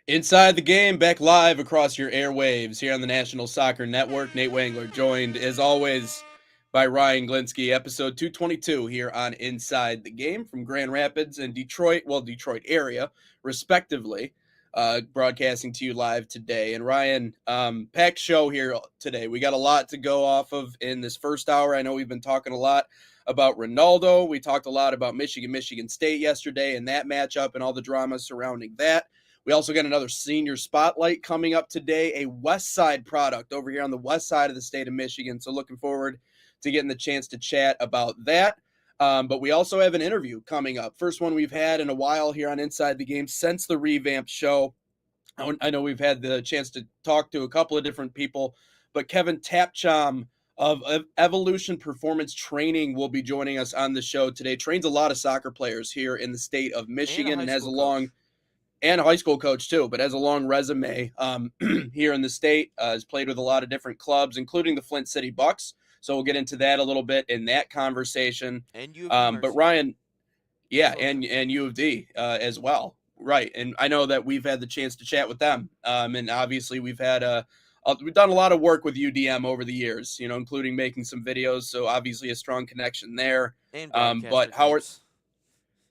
Inside the Game, back live across your airwaves here on the National Soccer Network. Nate Wangler joined, as always, by Ryan Glinsky. Episode 222 here on Inside the Game from Grand Rapids and Detroit area, respectively, broadcasting to you live today. And Ryan, packed show here today. We got a lot to go off of in this first hour. I know we've been talking a lot about Ronaldo. We talked a lot about Michigan State yesterday and that matchup and all the drama surrounding that. We also got another senior spotlight coming up today, a West Side product over here on the west side of the state of Michigan. So looking forward to getting the chance to chat about that. But we also have an interview coming up. First one we've had in a while here on Inside the Game since the revamped show. I know we've had the chance to talk to a couple of different people, but Kevin Tapcham of Evolution Performance Training will be joining us on the show today. Trains a lot of soccer players here in the state of Michigan and has a long... and a high school coach too, but has a long resume here in the state. Has played with a lot of different clubs, including the Flint City Bucks. So we'll get into that a little bit in that conversation. And U of D. But Ryan, yeah, and U of D as well, right? And I know that we've had the chance to chat with them, and obviously we've done a lot of work with UDM over the years, including making some videos. So obviously a strong connection there. And but Howard.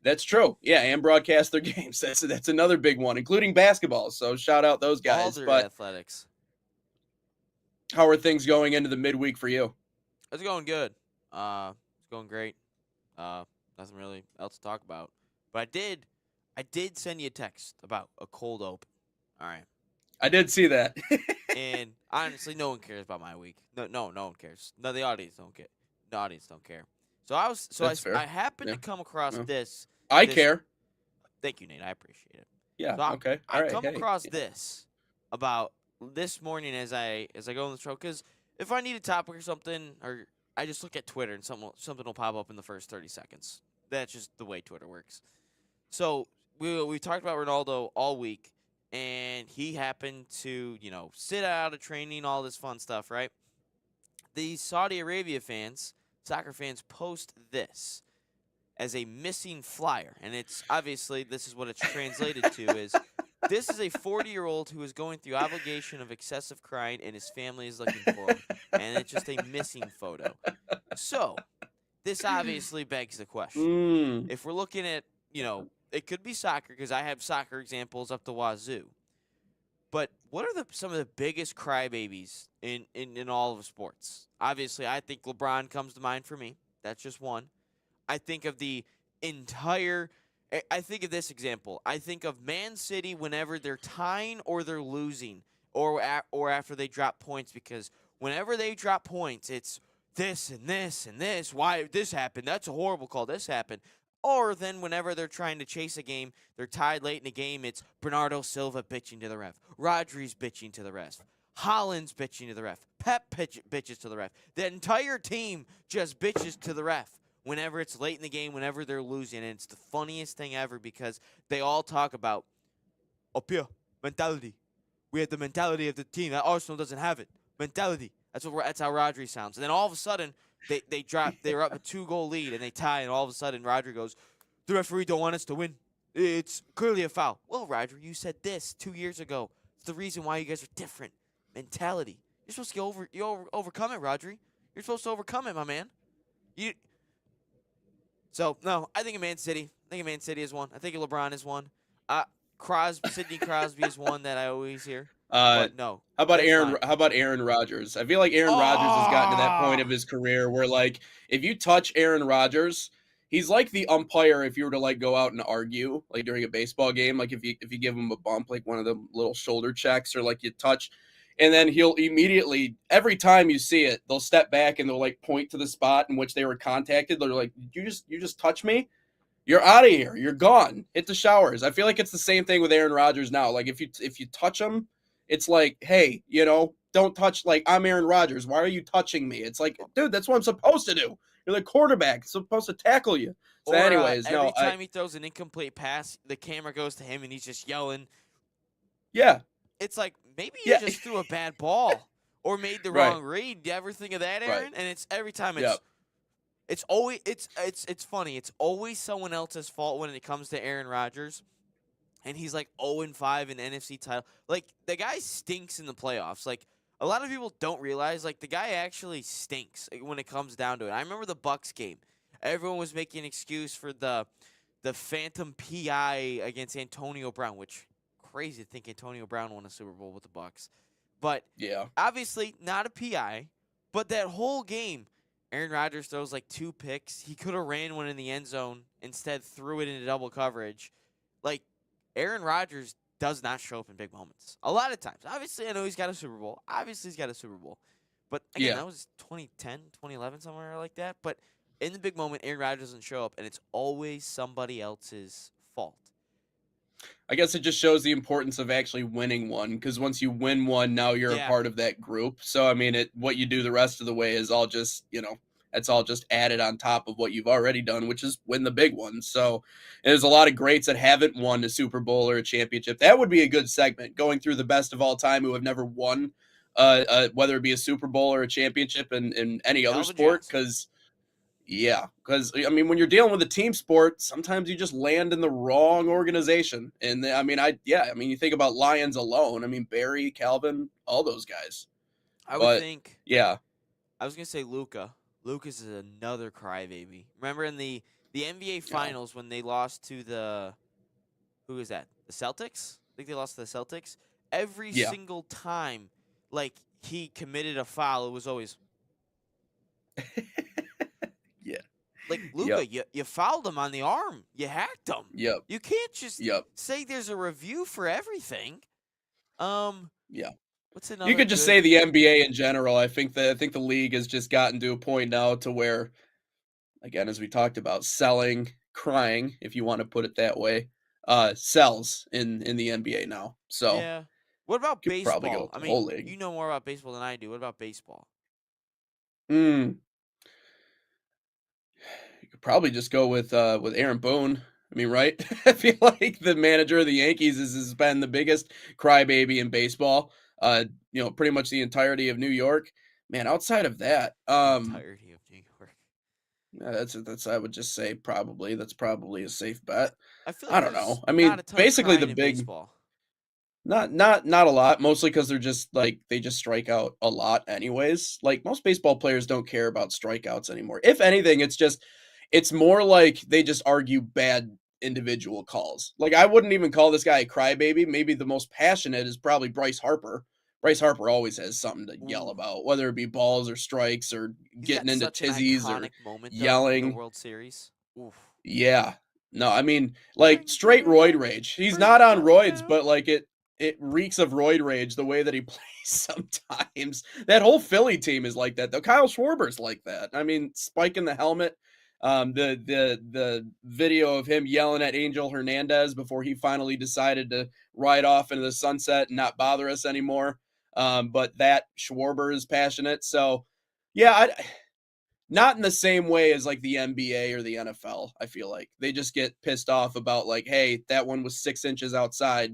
That's true. Yeah, and broadcast their games. That's another big one, including basketball. So shout out those guys. All their athletics. How are things going into the midweek for you? It's going good. It's going great. Nothing really else to talk about. But I did send you a text about a cold open. All right. I did see that. And honestly, no one cares about my week. No one cares. No, the audience don't care. The audience don't care. So I happened to come across this. I care. Thank you, Nate. I appreciate it. Yeah. So okay. I come across this about this morning as I go on the show, because if I need a topic or something, or I just look at Twitter and something will pop up in the first 30 seconds. That's just the way Twitter works. So we talked about Ronaldo all week, and he happened to sit out of training, all this fun stuff, right? The Saudi Arabia soccer fans post this as a missing flyer, and it's obviously this is what it's translated to is this is a 40-year-old who is going through obligation of excessive crying and his family is looking for him, and it's just a missing photo. So this obviously begs the question. If we're looking at, it could be soccer, because I have soccer examples up the wazoo, but what are some of the biggest crybabies in all of sports? Obviously, I think LeBron comes to mind for me. That's just one. I think of I think of this example. I think of Man City whenever they're tying or they're losing, or after they drop points, because whenever they drop points, it's this and this and this. Why this happened? That's a horrible call. This happened. Or then whenever they're trying to chase a game, they're tied late in the game, it's Bernardo Silva bitching to the ref. Rodri's bitching to the ref. Holland's bitching to the ref. Pep bitches to the ref. The entire team just bitches to the ref whenever it's late in the game, whenever they're losing. And it's the funniest thing ever, because they all talk about, up here, mentality. We have the mentality of the team. That Arsenal doesn't have it. Mentality. That's how Rodri sounds. And then all of a sudden, they're up a 2-goal lead, and they tie, and all of a sudden Rodri goes, the referee don't want us to win. It's clearly a foul. Well, Rodri, you said this 2 years ago. It's the reason why you guys are different. Mentality. You're supposed to overcome it, Rodri. You're supposed to overcome it, my man. So, no, I think of Man City. I think of Man City is one. I think of LeBron is one. Sidney Crosby is one that I always hear. But no. How about Aaron Rodgers? I feel like Aaron Rodgers has gotten to that point of his career where, like, if you touch Aaron Rodgers, he's like the umpire if you were to, like, go out and argue, like, during a baseball game. Like, if you give him a bump, like one of the little shoulder checks, or, like, you touch, and then he'll immediately, every time you see it, they'll step back and they'll, like, point to the spot in which they were contacted. They're like, you just touch me? You're out of here. You're gone. Hit the showers. I feel like it's the same thing with Aaron Rodgers now. Like, if you touch him, it's like, hey, don't touch, like, I'm Aaron Rodgers. Why are you touching me? It's like, dude, that's what I'm supposed to do. You're the quarterback. I'm supposed to tackle you. So, Or anyways, every no, time he throws an incomplete pass, the camera goes to him and he's just yelling. yeah, It's like, maybe you yeah, just threw a bad ball or made the right, wrong read. Do you ever think of that, right, Aaron? And it's every time yep, it's always it's funny. It's always someone else's fault when it comes to Aaron Rodgers. And he's like 0-5 in NFC title. Like, the guy stinks in the playoffs. Like, a lot of people don't realize, like, the guy actually stinks when it comes down to it. I remember the Bucks game. Everyone was making an excuse for the phantom PI against Antonio Brown, which crazy to think Antonio Brown won a Super Bowl with the Bucks. But yeah. obviously not a PI. But that whole game, Aaron Rodgers throws like 2 picks. He could have ran one in the end zone, instead threw it into double coverage. Like, Aaron Rodgers does not show up in big moments. A lot of times. Obviously, I know he's got a Super Bowl. But again, Yeah. that was 2010, 2011, somewhere like that. But in the big moment, Aaron Rodgers doesn't show up, and it's always somebody else's fault. I guess it just shows the importance of actually winning one, because once you win one, now you're a Yeah. part of that group. So I mean, what you do the rest of the way is all just, it's all just added on top of what you've already done, which is win the big one. So there's a lot of greats that haven't won a Super Bowl or a championship. That would be a good segment, going through the best of all time who have never won, whether it be a Super Bowl or a championship in any other Calvin sport, Johnson. because yeah, because I mean, when you're dealing with a team sport, sometimes you just land in the wrong organization. And I mean, you think about Lions alone. I mean, Barry, Calvin, all those guys. I would But think yeah, I was gonna say Luca. Lucas is another crybaby. Remember in the NBA yeah, Finals when they lost to the who is that? The Celtics? I think they lost to the Celtics. Every yeah, single time, like, he committed a foul, it was always yeah, like, yep, Luca, you fouled him on the arm. You hacked him. yep, You can't just yep, say there's a review for everything. Um, yeah. what's You another could just good? say the NBA in general. I think the league has just gotten to a point now to where, again, as we talked about, selling, crying, if you want to put it that way, sells in the NBA now. So Yeah. What about could probably go baseball? with I the mean, whole league. you know more about baseball than I do. What about baseball? Mm, you could probably just go with Aaron Boone. I mean, right? I feel like the manager of the Yankees has been the biggest crybaby in baseball. Pretty much the entirety of New York. Man, outside of that, The entirety of New York. that's I would just say that's probably a safe bet. I feel like I don't there's know. I not mean, a ton of basically the crying in big baseball. not a lot, mostly because they're just like they just strike out a lot anyways. Like most baseball players don't care about strikeouts anymore. If anything, it's more like they just argue bad individual calls. Like I wouldn't even call this guy a crybaby. Maybe the most passionate is probably Bryce Harper. Bryce Harper always has something to yell Ooh. about, whether it be balls or strikes or He's getting got into such an tizzies or iconic moment though in the yelling. World Series. Oof. Yeah. No, I mean, like Bring straight joy roid down. rage. He's Bring not on joy roids, down. but like it reeks of roid rage the way that he plays sometimes. That whole Philly team is like that. Though Kyle Schwarber's like that. I mean, spiking the helmet. The video of him yelling at Angel Hernandez before he finally decided to ride off into the sunset and not bother us anymore. But that Schwarber is passionate. So yeah, not in the same way as like the NBA or the NFL, I feel like. They just get pissed off about like, hey, that one was 6 inches outside.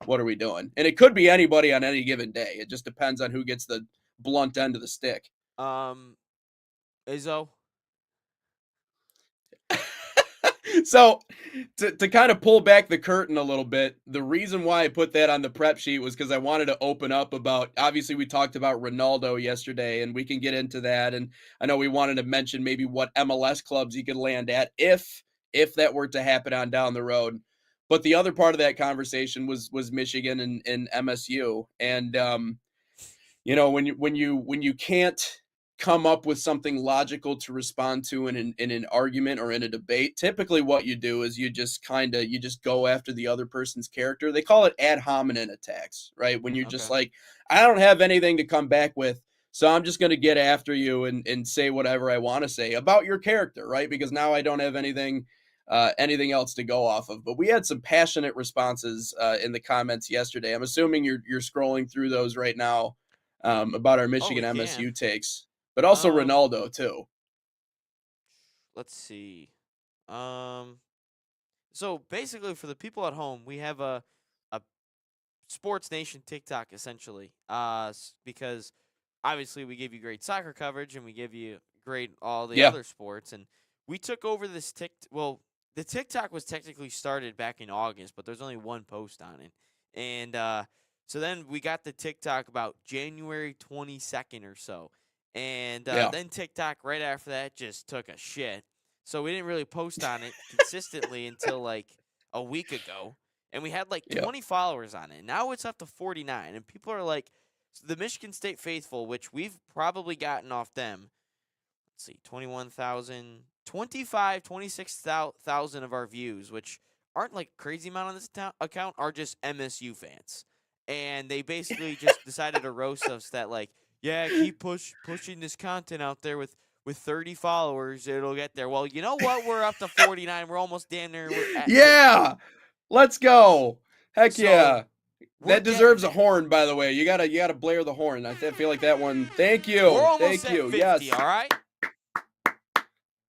What are we doing? And it could be anybody on any given day. It just depends on who gets the blunt end of the stick. Um, Izzo. So to kind of pull back the curtain a little bit, the reason why I put that on the prep sheet was because I wanted to open up about, obviously we talked about Ronaldo yesterday and we can get into that. And I know we wanted to mention maybe what MLS clubs he could land at if that were to happen on down the road. But the other part of that conversation was Michigan and MSU. And when you can't come up with something logical to respond to in an argument or in a debate, typically what you do is you just go after the other person's character. They call it ad hominem attacks, right? When you're just Okay. like, I don't have anything to come back with, so I'm just going to get after you and say whatever I want to say about your character, right? Because now I don't have anything else to go off of. But we had some passionate responses in the comments yesterday. I'm assuming you're scrolling through those right now. about our Oh, Michigan we can. MSU takes, but also Um, Ronaldo too. let's see. Um, so basically, for the people at home, we have a Sports Nation TikTok essentially. Because obviously we give you great soccer coverage and we give you great all the Yeah, other sports, and we took over this the TikTok was technically started back in August, but there's only one post on it. And so then we got the TikTok about January 22nd or so. And yeah, then TikTok right after that just took a shit. So we didn't really post on it consistently until like a week ago, and we had like yeah. 20 followers on it. Now it's up to 49, and people are like, so the Michigan State faithful, which we've probably gotten off them. Let's see, 21,000, 25, 26,000 of our views, which aren't like crazy amount on this account, are just MSU fans, and they basically just decided to roast us that like, yeah, keep pushing this content out there with 30 followers, it'll get there. Well, you know what? We're up to 49. We're almost damn near at Yeah, 50. let's go. Heck So yeah. we're That getting deserves a there. horn, by the way. You gotta blare the horn. I feel like that one. Thank We're you, almost thank at you. 50, Yes, all right?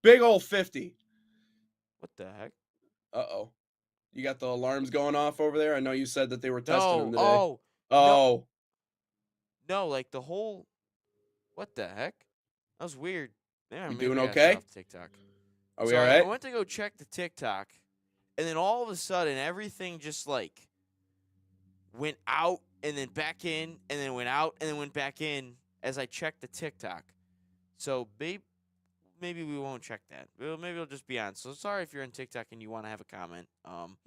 big old 50. What the heck? Uh-oh. You got the alarms going off over there? I know you said that they were testing them No. today. Oh, no. Oh, No, like the whole. What the heck? That was weird. Yeah, we maybe doing I gotta shut okay? off TikTok. Are we So all I right? went to go check the TikTok, and then all of a sudden, everything just like went out and then back in, and then went out and then went back in as I checked the TikTok. So maybe we won't check that. Maybe it'll just be on. So sorry if you're on TikTok and you want to have a comment.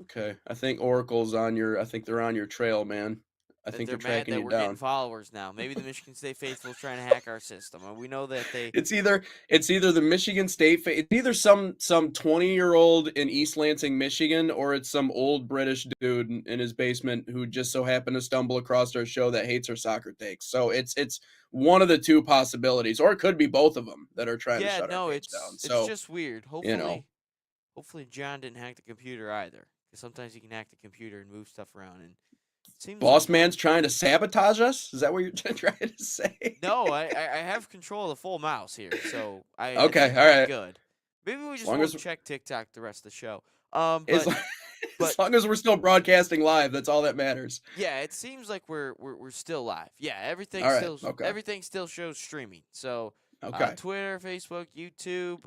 Okay. I think Oracle's on your I think they're on your trail, man. I That think they're they're mad tracking that you we're getting down. followers now. Maybe the Michigan State faithful is trying to hack our system, and we know that they. It's either the Michigan State it's either some 20-year-old in East Lansing, Michigan, or it's some old British dude in his basement who just so happened to stumble across our show that hates our soccer takes. So it's one of the two possibilities, or it could be both of them that are trying to Yeah, shut our no, page down. it's So, just weird. you know, Hopefully John didn't hack the computer either, because sometimes you can hack the computer and move stuff around, and it seems like boss man's trying to sabotage us? Is that what you're trying to say? no, I have control of the full mouse here, so I Okay, think all we're right. good. Maybe we As just long won't as check TikTok the rest of the show. as, But long- but as long as we're still broadcasting live, that's all that matters. yeah, it seems like we're still live. Yeah, All right. Okay. everything still shows streaming. So Okay. Twitter, Facebook, YouTube.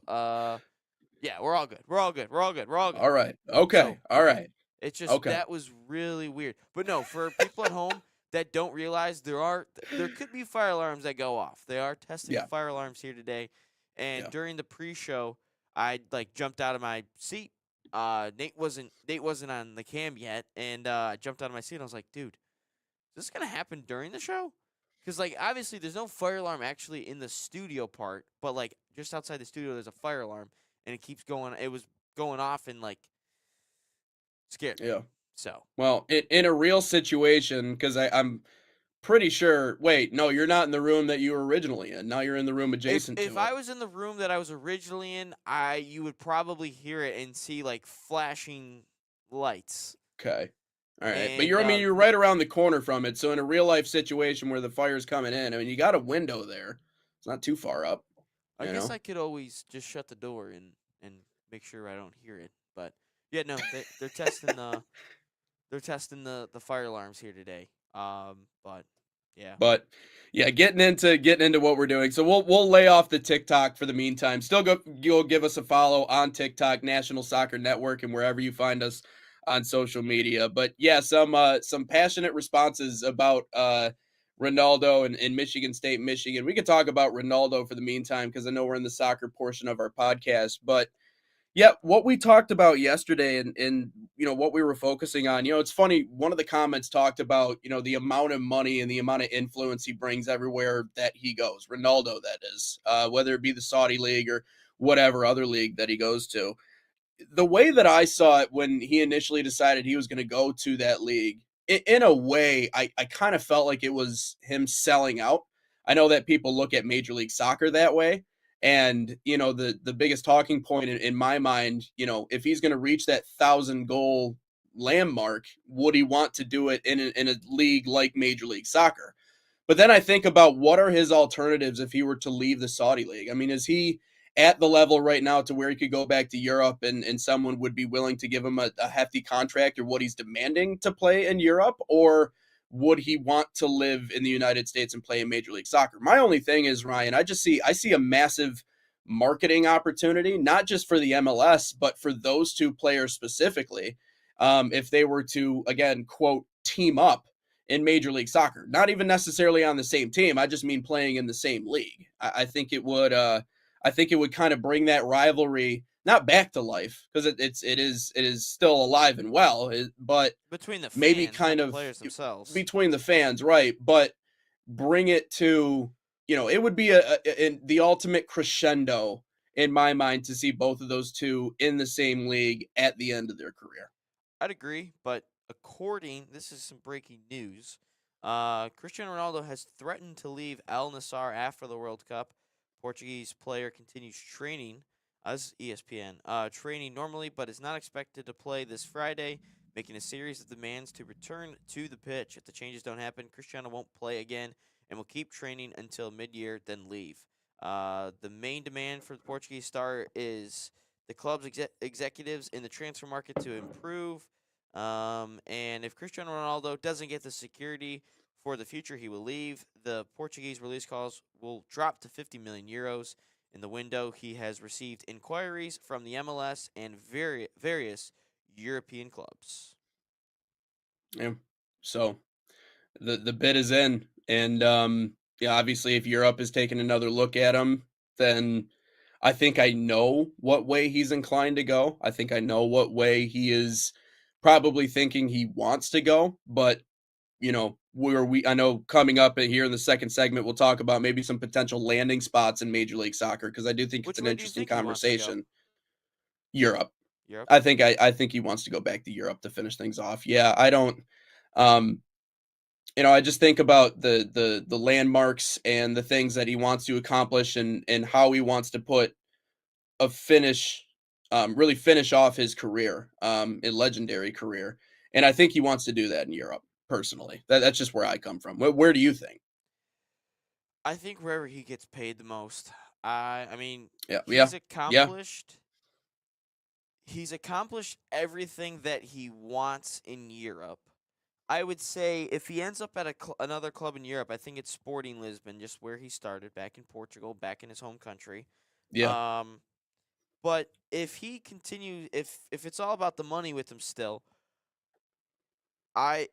Yeah, we're all good. We're all good. We're all good. We're all good. All right. Okay. So All okay, right. it's just Okay. that was really weird. But no, for people at home that don't realize there could be fire alarms that go off. They are testing the Yeah. fire alarms here today, and Yeah. during the pre-show, I like jumped out of my seat. Nate wasn't on the cam yet, and I jumped out of my seat. And I was like, dude, is this gonna happen during the show? Because like obviously there's no fire alarm actually in the studio part, but like just outside the studio there's a fire alarm, and it keeps going. It was going off and like scared me. Yeah. So Well, in a real situation, because I'm pretty sure. Wait, no, you're not in the room that you were originally in. Now you're in the room adjacent if to it. I was in the room that I was originally in, you would probably hear it and see like flashing lights. Okay. All right. But And you're right around the corner from it. So in a real life situation where the fire's coming in, I mean, you got a window there. It's not too far up. I You guess know. I could always just shut the door and make sure I don't hear it. But yeah, no, they're testing the fire alarms here today. But yeah. But yeah, getting into what we're doing. So we'll lay off the TikTok for the meantime. Still go give us a follow on TikTok, National Soccer Network, and wherever you find us on social media. But yeah, some passionate responses about Ronaldo and Michigan State, Michigan. We could talk about Ronaldo for the meantime because I know we're in the soccer portion of our podcast, but yeah, what we talked about yesterday and what we were focusing on, it's funny, one of the comments talked about, the amount of money and the amount of influence he brings everywhere that he goes. Ronaldo, that is, whether it be the Saudi league or whatever other league that he goes to. The way that I saw it when he initially decided he was going to go to that league, in a way, I kind of felt like it was him selling out. I know that people look at Major League Soccer that way. And, the biggest talking point in my mind, if he's going to reach that 1,000 goal landmark, would he want to do it in a league like Major League Soccer? But then I think about what are his alternatives if he were to leave the Saudi League? I mean, is he at the level right now to where he could go back to Europe and someone would be willing to give him a hefty contract or what he's demanding to play in Europe? Or would he want to live in the United States and play in Major League Soccer? My only thing is, Ryan, I see a massive marketing opportunity, not just for the MLS, but for those two players specifically. If they were to, again, quote, team up in Major League Soccer, not even necessarily on the same team. I just mean playing in the same league. I think it would. I think it would kind of bring that rivalry not back to life because it is still alive and well, but Between the maybe fans, not kind the of players themselves. between the fans, right? But bring it to, it would be the ultimate crescendo in my mind to see both of those two in the same league at the end of their career. I'd agree, but this is some breaking news. Cristiano Ronaldo has threatened to leave Al Nassr after the World Cup. Portuguese player continues training, as ESPN, training normally, but is not expected to play this Friday, making a series of demands to return to the pitch. If the changes don't happen, Cristiano won't play again and will keep training until mid-year, then leave. The main demand for the Portuguese star is the club's executives in the transfer market to improve. And if Cristiano Ronaldo doesn't get the security for the future, he will leave. The Portuguese release calls will drop to 50 million euros in the window. He has received inquiries from the MLS and various European clubs. Yeah. So the bid is in, and yeah, obviously, if Europe is taking another look at him, then I think I know what way he's inclined to go. I think I know what way he is probably thinking he wants to go, but I know coming up here in the second segment, we'll talk about maybe some potential landing spots in Major League Soccer because I do think it's Which an way do you interesting think he wants to go? conversation. Europe. Europe? I think he wants to go back to Europe to finish things off. Yeah, I don't. Um, I just think about the landmarks and the things that he wants to accomplish and how he wants to put a finish, really finish off his career, a legendary career, and I think he wants to do that in Europe. Personally, that's just where I come from. Where do you think? I think wherever he gets paid the most. I mean, Yeah, yeah, he's yeah, accomplished he's accomplished everything that he wants in Europe. I would say if he ends up at another club in Europe, I think it's Sporting Lisbon, just where he started, back in Portugal, back in his home country. yeah, Um, but if he continues, if it's all about the money with him still,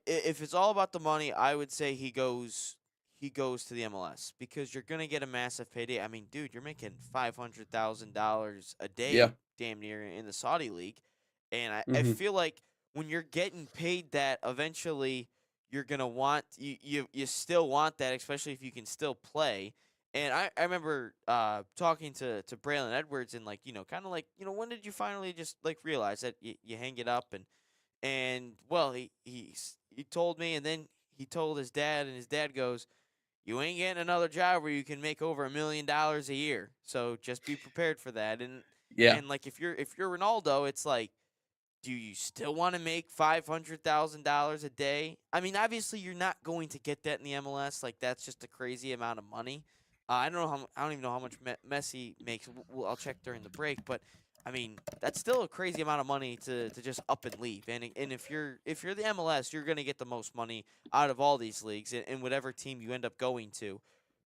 if it's all about the money, I would say he goes to the MLS because you're gonna get a massive payday. I mean, dude, you're making $500,000 a yeah. day, damn near, in the Saudi league, and I Hmm. feel like when you're getting paid that, eventually you're gonna want you still want that, especially if you can still play. And I remember talking to Braylon Edwards and like kind of like when did you finally just like realize that you hang it up and well, he told me, and then he told his dad, and his dad goes, "You ain't getting another job where you can make over $1 million a year. So just be prepared for that." Yeah, And like if you're Ronaldo, it's like, do you still want to make $500,000 a day? I mean, obviously you're not going to get that in the MLS. Like that's just a crazy amount of money. I don't even know how much Messi makes. I'll check during the break, but I mean that's still a crazy amount of money to just up and leave. And if you're the MLS, you're gonna get the most money out of all these leagues in whatever team you end up going to.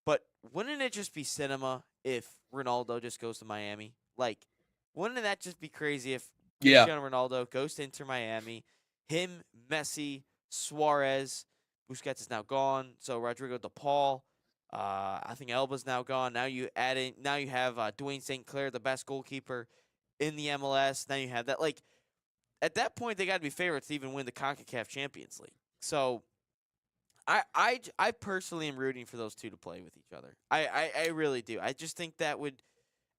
But wouldn't it just be cinema if Ronaldo just goes to Miami? Like, wouldn't that just be crazy if yeah, Cristiano Ronaldo goes to Inter Miami. Him, Messi, Suarez, Busquets is now gone. So Rodrigo De Paul, I think Elba's now gone. Now you add in. Now you have Dwayne St. Clair, the best goalkeeper in the MLS. Now you have that. Like at that point, they got to be favorites to even win the Concacaf Champions League. So I personally am rooting for those two to play with each other. I really do. I just think that would,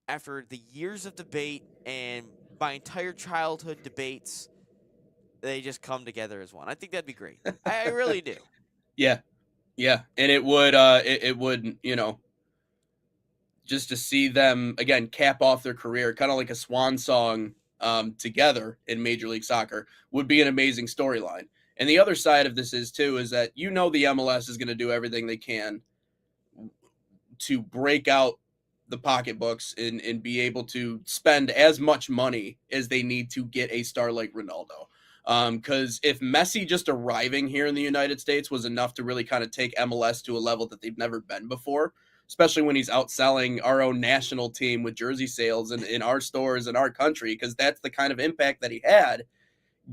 after the years of debate and my entire childhood debates, they just come together as one. I think that'd be great. I really do. yeah, yeah. And it would, just to see them again cap off their career, kind of like a swan song, together in Major League Soccer would be an amazing storyline. And the other side of this is too, is that the MLS is going to do everything they can to break out the pocketbooks and be able to spend as much money as they need to get a star like Ronaldo. Because if Messi just arriving here in the United States was enough to really kind of take MLS to a level that they've never been before, especially when he's outselling our own national team with jersey sales in our stores in our country, because that's the kind of impact that he had.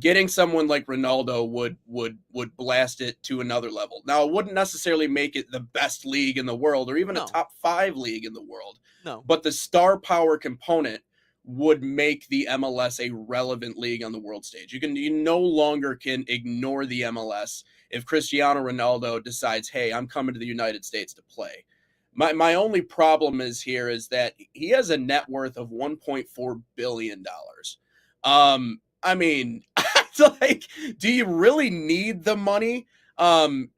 Getting someone like Ronaldo would blast it to another level. Now, it wouldn't necessarily make it the best league in the world or even a No. top 5 league in the world. No. But the star power component would make the MLS a relevant league on the world stage. You no longer can ignore the MLS if Cristiano Ronaldo decides, hey, I'm coming to the United States to play. My only problem is that he has a net worth of $1.4 billion. I mean, like, do you really need the money?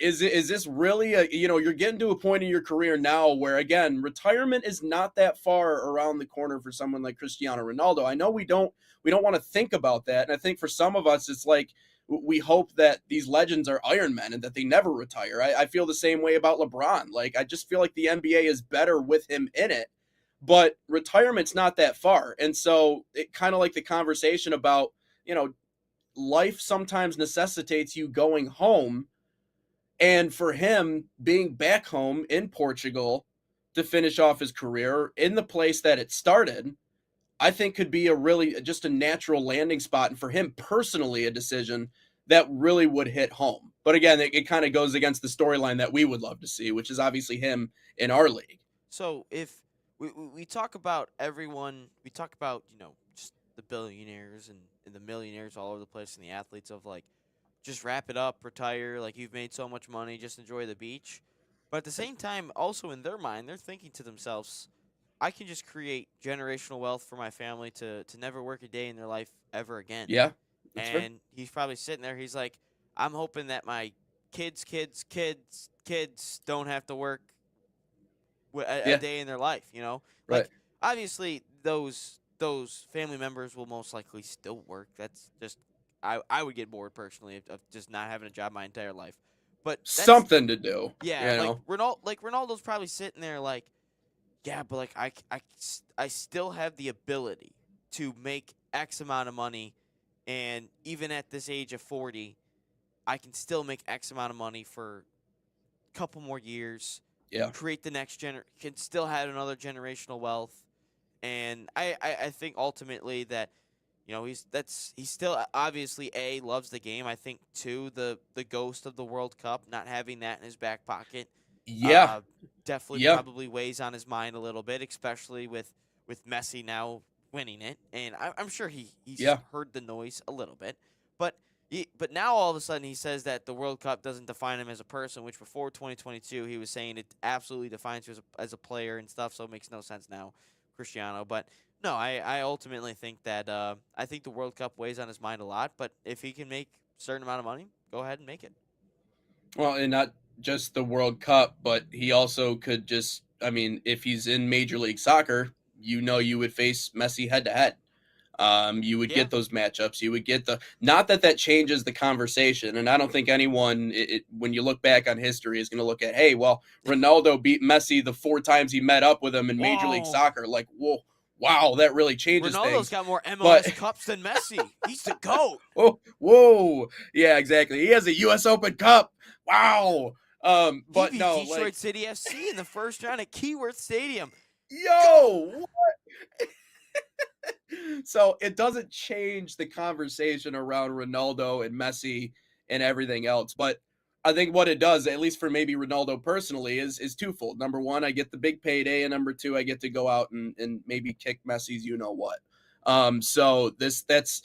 Is this really you're getting to a point in your career now where, again, retirement is not that far around the corner for someone like Cristiano Ronaldo. I know we don't want to think about that, and I think for some of us it's like we hope that these legends are Iron Men and that they never retire. I feel the same way about LeBron. Like, I just feel like the NBA is better with him in it, but retirement's not that far. And so it kind of like the conversation about, life sometimes necessitates you going home. And for him being back home in Portugal to finish off his career in the place that it started, I think could be just a natural landing spot. And for him personally, a decision that really would hit home. But again, it kind of goes against the storyline that we would love to see, which is obviously him in our league. So if we talk about everyone, we talk about, just the billionaires and the millionaires all over the place and the athletes of, like, just wrap it up, retire, like, you've made so much money, just enjoy the beach. But at the same time, also in their mind, they're thinking to themselves, I can just create generational wealth for my family to never work a day in their life ever again. Yeah. That's And fair. he's probably sitting there, he's like, I'm hoping that my kids don't have to work a day in their life, Right. Like, obviously those family members will most likely still work. That's just, I would get bored personally of just not having a job my entire life. But that's, something to do. yeah, Ronaldo's probably sitting there like, yeah, but like I still have the ability to make X amount of money, and even at this age of 40, I can still make X amount of money for a couple more years. Yeah. Create the next can still have another generational wealth. And I think ultimately that, he's still obviously loves the game. I think too, the ghost of the World Cup, not having that in his back pocket, Yeah. definitely Yeah. probably weighs on his mind a little bit, especially with Messi now winning it. And I'm sure he's heard the noise a little bit, but now all of a sudden he says that the World Cup doesn't define him as a person, which before 2022 he was saying it absolutely defines you as a player and stuff. So it makes no sense now, Cristiano. But no, I ultimately think that I think the World Cup weighs on his mind a lot. But if he can make a certain amount of money, go ahead and make it. Well, and not just the World Cup, but he also could just, if he's in Major League Soccer, you would face Messi head to head. You would get those matchups. You would get not that changes the conversation. And I don't think anyone, when you look back on history, is going to look at, hey, well, Ronaldo beat Messi the 4 times he met up with him in Major League Soccer. Like, whoa, wow, that really changes Ronaldo's things. got more MLS cups than Messi. He's the GOAT. Whoa. Yeah, exactly. He has a U.S. Open Cup. Wow. But he beat no, Detroit City FC in the first round at Keyworth Stadium. Yo, what? So it doesn't change the conversation around Ronaldo and Messi and everything else. But I think what it does, at least for maybe Ronaldo personally, is twofold. Number one, I get the big payday, and number two, I get to go out and maybe kick Messi's what. So that's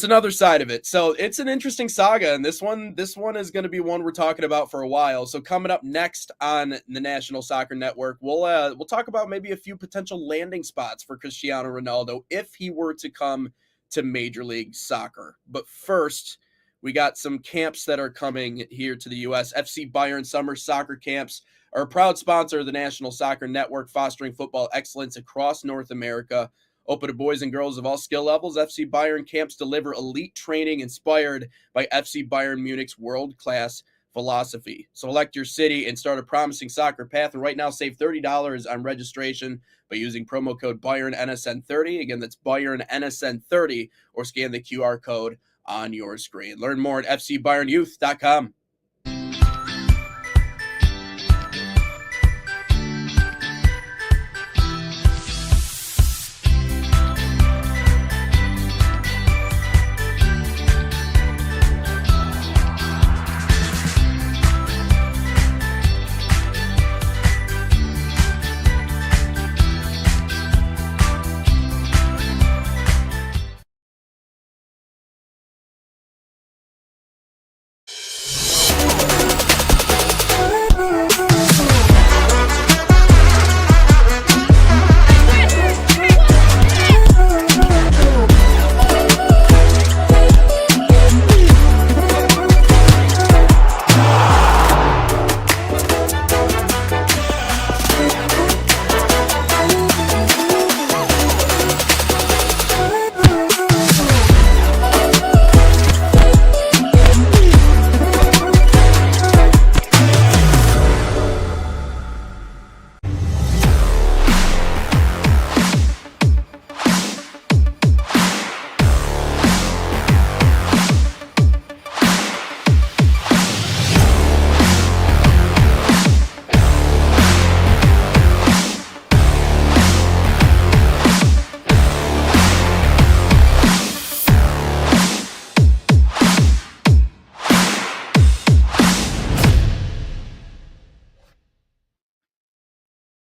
another side of it. So it's an interesting saga, and this one is going to be one we're talking about for a while. So coming up next on the National Soccer Network, we'll talk about maybe a few potential landing spots for Cristiano Ronaldo if he were to come to Major League Soccer. But first, we got some camps that are coming here to the U.S. FC Bayern Summer Soccer Camps are a proud sponsor of the National Soccer Network, fostering football excellence across North America. Open to boys and girls of all skill levels, FC Bayern camps deliver elite training inspired by FC Bayern Munich's world-class philosophy. Select your city and start a promising soccer path. And right now, save $30 on registration by using promo code BayernNSN30. Again, that's BayernNSN30, or scan the QR code on your screen. Learn more at fcbayernyouth.com.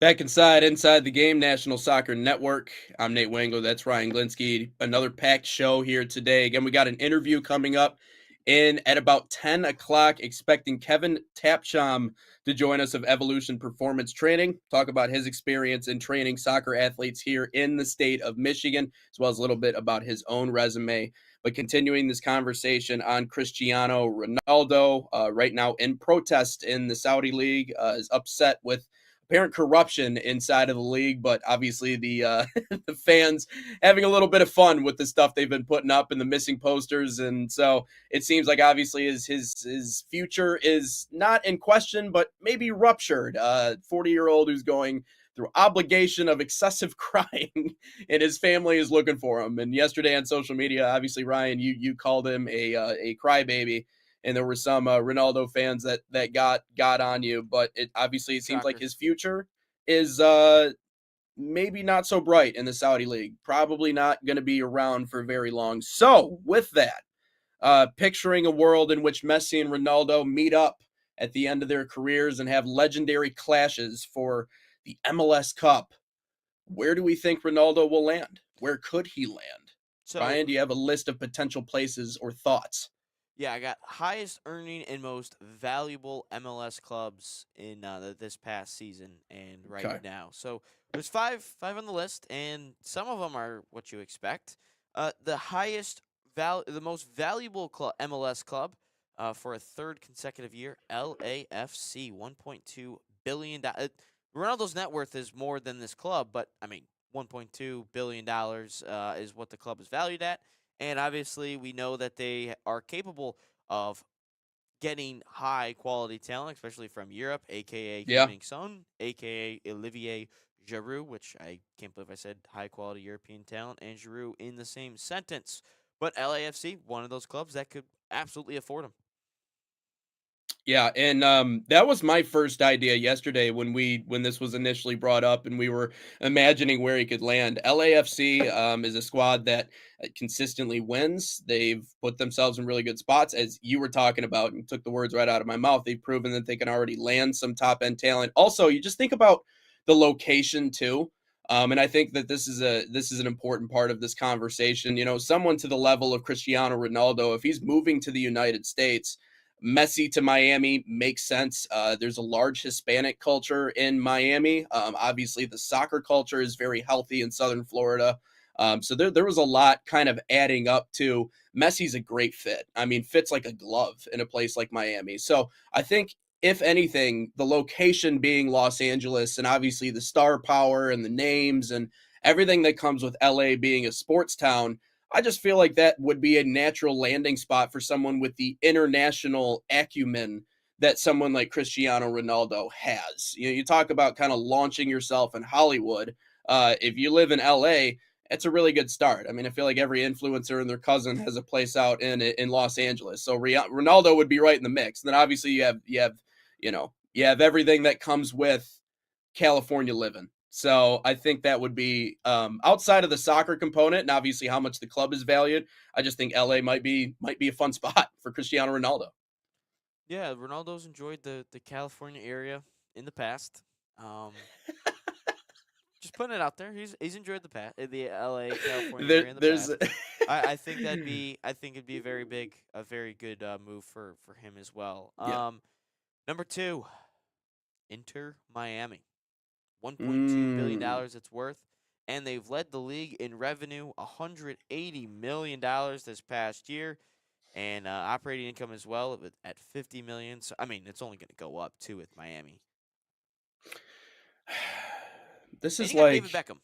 Back inside the game, National Soccer Network. I'm Nate Wangler. That's Ryan Glinski. Another packed show here today. Again, we got an interview coming up at about 10 o'clock, expecting Kevin Tapcham to join us of Evolution Performance Training, talk about his experience in training soccer athletes here in the state of Michigan, as well as a little bit about his own resume. But continuing this conversation on Cristiano Ronaldo, right now in protest in the Saudi League, is upset with apparent corruption inside of the league, but obviously the the fans having a little bit of fun with the stuff they've been putting up and the missing posters, and so it seems like obviously his future is not in question, but maybe ruptured. 40-year-old who's going through obligation of excessive crying, and his family is looking for him. And yesterday on social media, obviously Ryan, you called him a crybaby. And there were some Ronaldo fans that got on you, but it seems like his future is maybe not so bright in the Saudi League. Probably not going to be around for very long. So with that, picturing a world in which Messi and Ronaldo meet up at the end of their careers and have legendary clashes for the MLS Cup, where do we think Ronaldo will land? Where could he land? So, Ryan, do you have a list of potential places or thoughts? Yeah, I got highest earning and most valuable MLS clubs in this past season and right now. So there's five on the list, and some of them are what you expect. The most valuable MLS club for a third consecutive year, LAFC, $1.2 billion. Ronaldo's net worth is more than this club, but I mean, $1.2 billion is what the club is valued at. And obviously, we know that they are capable of getting high-quality talent, especially from Europe, a.k.a. Heung-min Son, a.k.a. Olivier Giroud, which I can't believe I said high-quality European talent and Giroud in the same sentence. But LAFC, one of those clubs that could absolutely afford him. Yeah, and that was my first idea yesterday when this was initially brought up and we were imagining where he could land. LAFC is a squad that consistently wins. They've put themselves in really good spots, as you were talking about, and took the words right out of my mouth. They've proven that they can already land some top-end talent. Also, you just think about the location too. And I think that this is an important part of this conversation. You know, someone to the level of Cristiano Ronaldo, if he's moving to the United States, Messi to Miami makes sense. There's a large Hispanic culture in Miami. Obviously, the soccer culture is very healthy in Southern Florida. So there was a lot kind of adding up to Messi's a great fit. I mean, fits like a glove in a place like Miami. So I think, if anything, the location being Los Angeles and obviously the star power and the names and everything that comes with LA being a sports town, I just feel like that would be a natural landing spot for someone with the international acumen that someone like Cristiano Ronaldo has. You know, you talk about kind of launching yourself in Hollywood. If you live in LA, it's a really good start. I mean, I feel like every influencer and their cousin has a place out in Los Angeles. So Ronaldo would be right in the mix. And then obviously you have everything that comes with California living. So I think that would be outside of the soccer component and obviously how much the club is valued. I just think LA might be a fun spot for Cristiano Ronaldo. Yeah, Ronaldo's enjoyed the California area in the past. Um, just putting it out there. He's enjoyed the L.A. California area in the There's past. I think I think it'd be a a very good move for him as well. yeah. Number two, Inter Miami, $1.2 billion it's worth, and they've led the league in revenue, $180 million this past year, and operating income as well at 50 million. So I mean, it's only going to go up too with Miami, This and is you got David like Beckham.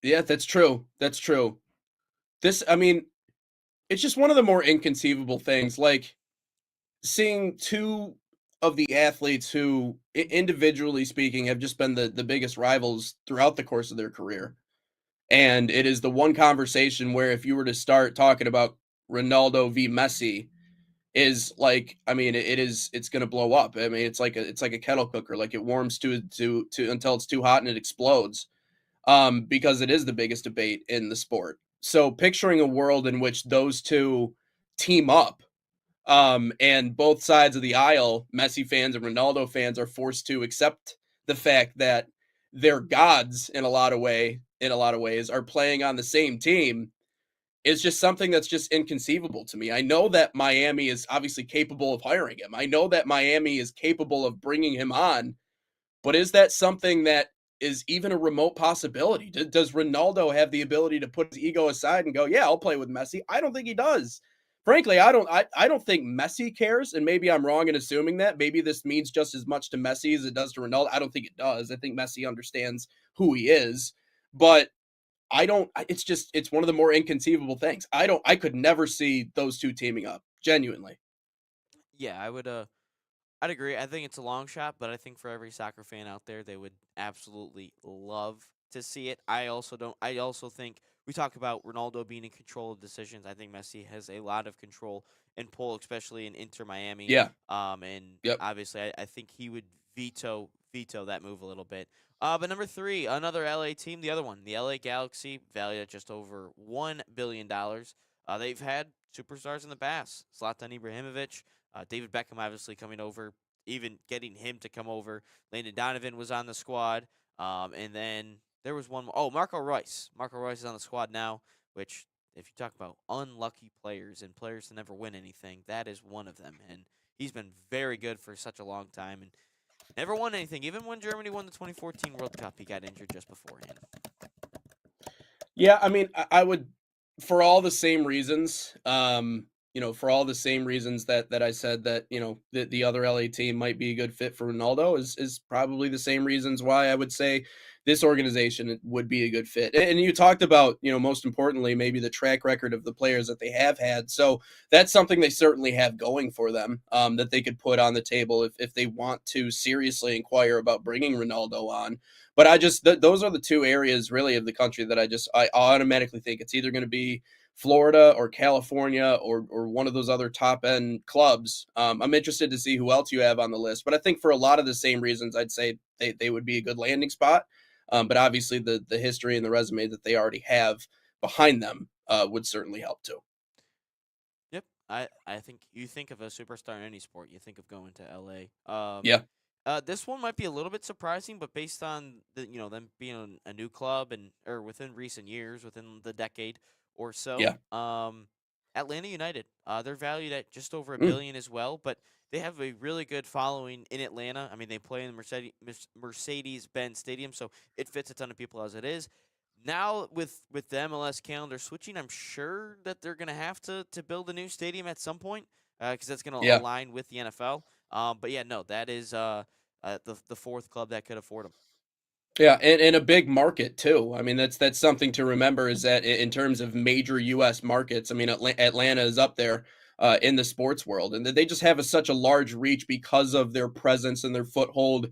yeah, that's true. That's true. This I mean, it's just one of the more inconceivable things like seeing two of the athletes who individually speaking have just been the biggest rivals throughout the course of their career. And it is the one conversation where if you were to start talking about Ronaldo v Messi is like I mean it's going to blow up. I mean it's like a kettle cooker, like it warms to until it's too hot and it explodes. Because it is the biggest debate in the sport. So picturing a world in which those two team up, and both sides of the aisle, Messi fans and Ronaldo fans, are forced to accept the fact that their gods in a lot of ways are playing on the same team is just something that's just inconceivable to me. I know that Miami is obviously capable of hiring him. I know that Miami is capable of bringing him on, but is that something that is even a remote possibility? Does Ronaldo have the ability to put his ego aside and go, "Yeah, I'll play with Messi"? I don't think he does. Frankly, I don't think Messi cares, and maybe I'm wrong in assuming that. Maybe this means just as much to Messi as it does to Ronaldo. I don't think it does. I think Messi understands who he is, but I don't it's just it's one of the more inconceivable things. I could never see those two teaming up, genuinely. Yeah, I'd agree. I think it's a long shot, but I think for every soccer fan out there, they would absolutely love to see it. I also don't. I also think we talk about Ronaldo being in control of decisions. I think Messi has a lot of control and pull, especially in Inter Miami. Yeah. And Yep. obviously, I think he would veto that move a little bit. But number three, another LA team, the other one, the LA Galaxy, valued at just over $1 billion. They've had superstars in the past: Zlatan Ibrahimovic. David Beckham obviously coming over, even getting him to come over. Landon Donovan was on the squad. And then there was one more. Oh, Marco Royce. Marco Royce is on the squad now, which, if you talk about unlucky players and players to never win anything, that is one of them. And he's been very good for such a long time and never won anything. Even when Germany won the 2014 World Cup, he got injured just beforehand. Yeah, I mean, I would for all the same reasons, for all the same reasons that I said that, the other LA team might be a good fit for Ronaldo is probably the same reasons why I would say this organization would be a good fit. And you talked about, most importantly, maybe the track record of the players that they have had. So that's something they certainly have going for them, that they could put on the table if they want to seriously inquire about bringing Ronaldo on. But I just those are the two areas really of the country that I automatically think it's either going to be Florida or California or one of those other top end clubs. I'm interested to see who else you have on the list, but I think for a lot of the same reasons, I'd say they would be a good landing spot. But obviously, the history and the resume that they already have behind them would certainly help too. Yep. I think you think of a superstar in any sport, you think of going to LA. Yeah, This one might be a little bit surprising, but based on them being a new club and or within recent years, within the decade or so, yeah, Atlanta United, they're valued at just over a mm, billion as well, but they have a really good following in Atlanta. I mean, they play in the Mercedes Benz Stadium, so it fits a ton of people as it is. Now with the MLS calendar switching, I'm sure that they're gonna have to build a new stadium at some point because that's gonna yeah. align with the NFL. But yeah, no, that is the fourth club that could afford him. Yeah, and a big market too. I mean, that's something to remember is that in terms of major U.S. markets, I mean, Atlanta is up there in the sports world, and they just have such a large reach because of their presence and their foothold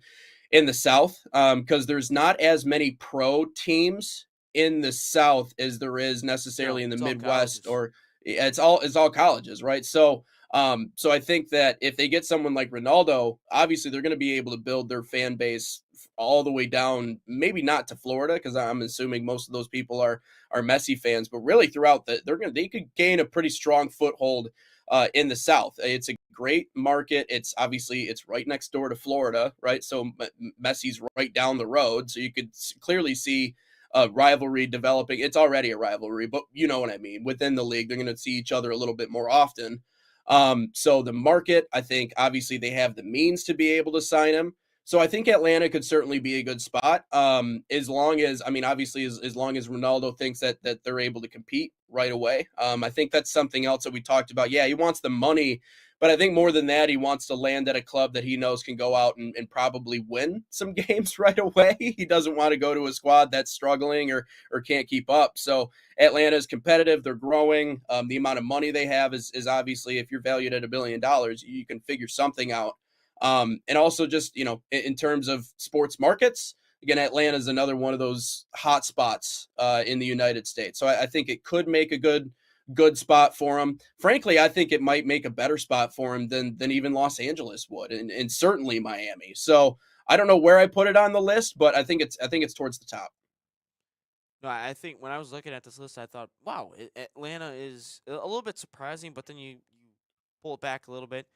in the South. Because there's not as many pro teams in the South as there is necessarily No, in the it's all Midwest, colleges. or it's all colleges, right? So I think that if they get someone like Ronaldo, obviously they're going to be able to build their fan base all the way down, maybe not to Florida, because I'm assuming most of those people are Messi fans, but really throughout they could gain a pretty strong foothold in the South. It's a great market. It's right next door to Florida, right? So Messi's right down the road, so you could clearly see a rivalry developing. It's already a rivalry, but you know what I mean. Within the league, they're going to see each other a little bit more often. So the market, I think, obviously they have the means to be able to sign him. So I think Atlanta could certainly be a good spot. As long as, I mean, obviously, as long as Ronaldo thinks that they're able to compete right away. I think that's something else that we talked about. Yeah, he wants the money, but I think more than that, he wants to land at a club that he knows can go out and probably win some games right away. He doesn't want to go to a squad that's struggling or can't keep up. So Atlanta is competitive. They're growing. The amount of money they have is obviously, if you're valued at $1 billion, you can figure something out. And also just, in terms of sports markets, again, Atlanta is another one of those hot spots in the United States. So I think it could make a good spot for him. Frankly, I think it might make a better spot for him than even Los Angeles would, and certainly Miami. So I don't know where I put it on the list, but I think it's towards the top. No, I think when I was looking at this list, I thought, wow, Atlanta is a little bit surprising, but then you pull it back a little bit.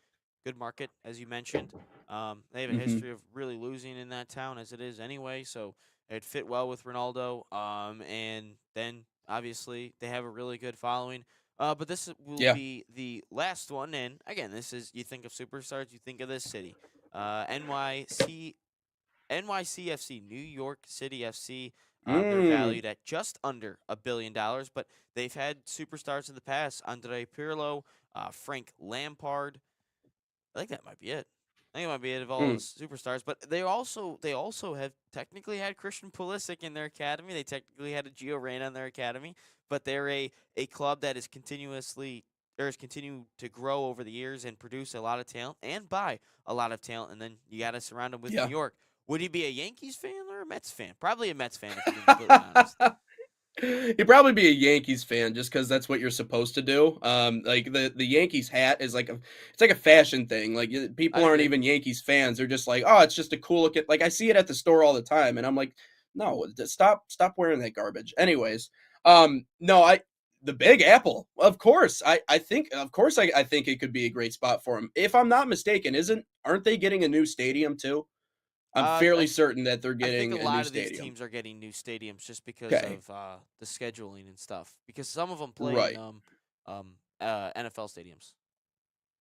Good market, as you mentioned. They have a Hmm. history of really losing in that town as it is anyway, so it fit well with Ronaldo. And then obviously they have a really good following. But will Yeah. be the last one, and again, this is you think of superstars, you think of this city, NYCFC, New York City FC. They're Mm. valued at just under $1 billion, but they've had superstars in the past: Andre Pirlo, Frank Lampard. I think that might be it. I think it might be it of all the Mm. superstars. But they also have technically had Christian Pulisic in their academy. They technically had a Gio Reyna in their academy. But they're a club that is continuously or has continued to grow over the years and produce a lot of talent and buy a lot of talent. And then you got to surround them with New Yeah. York. Would he be a Yankees fan or a Mets fan? Probably a Mets fan, if you're being completely honest. He'd probably be a Yankees fan just because that's what you're supposed to do. Like the Yankees hat is it's like a fashion thing. Like I people aren't agree. even Yankees fans. They're just like, oh, it's just a cool look at. Like I see it at the store all the time, and I'm like, no, stop wearing that garbage. Anyways, no, the Big Apple, of course. I think of course I think it could be a great spot for him. If I'm not mistaken, aren't they getting a new stadium too? I'm Uh, I fairly certain that they're I think a getting a new lot of these stadium. teams are getting new stadiums just because Okay. of the scheduling and stuff. Because some of them play in Right. NFL stadiums.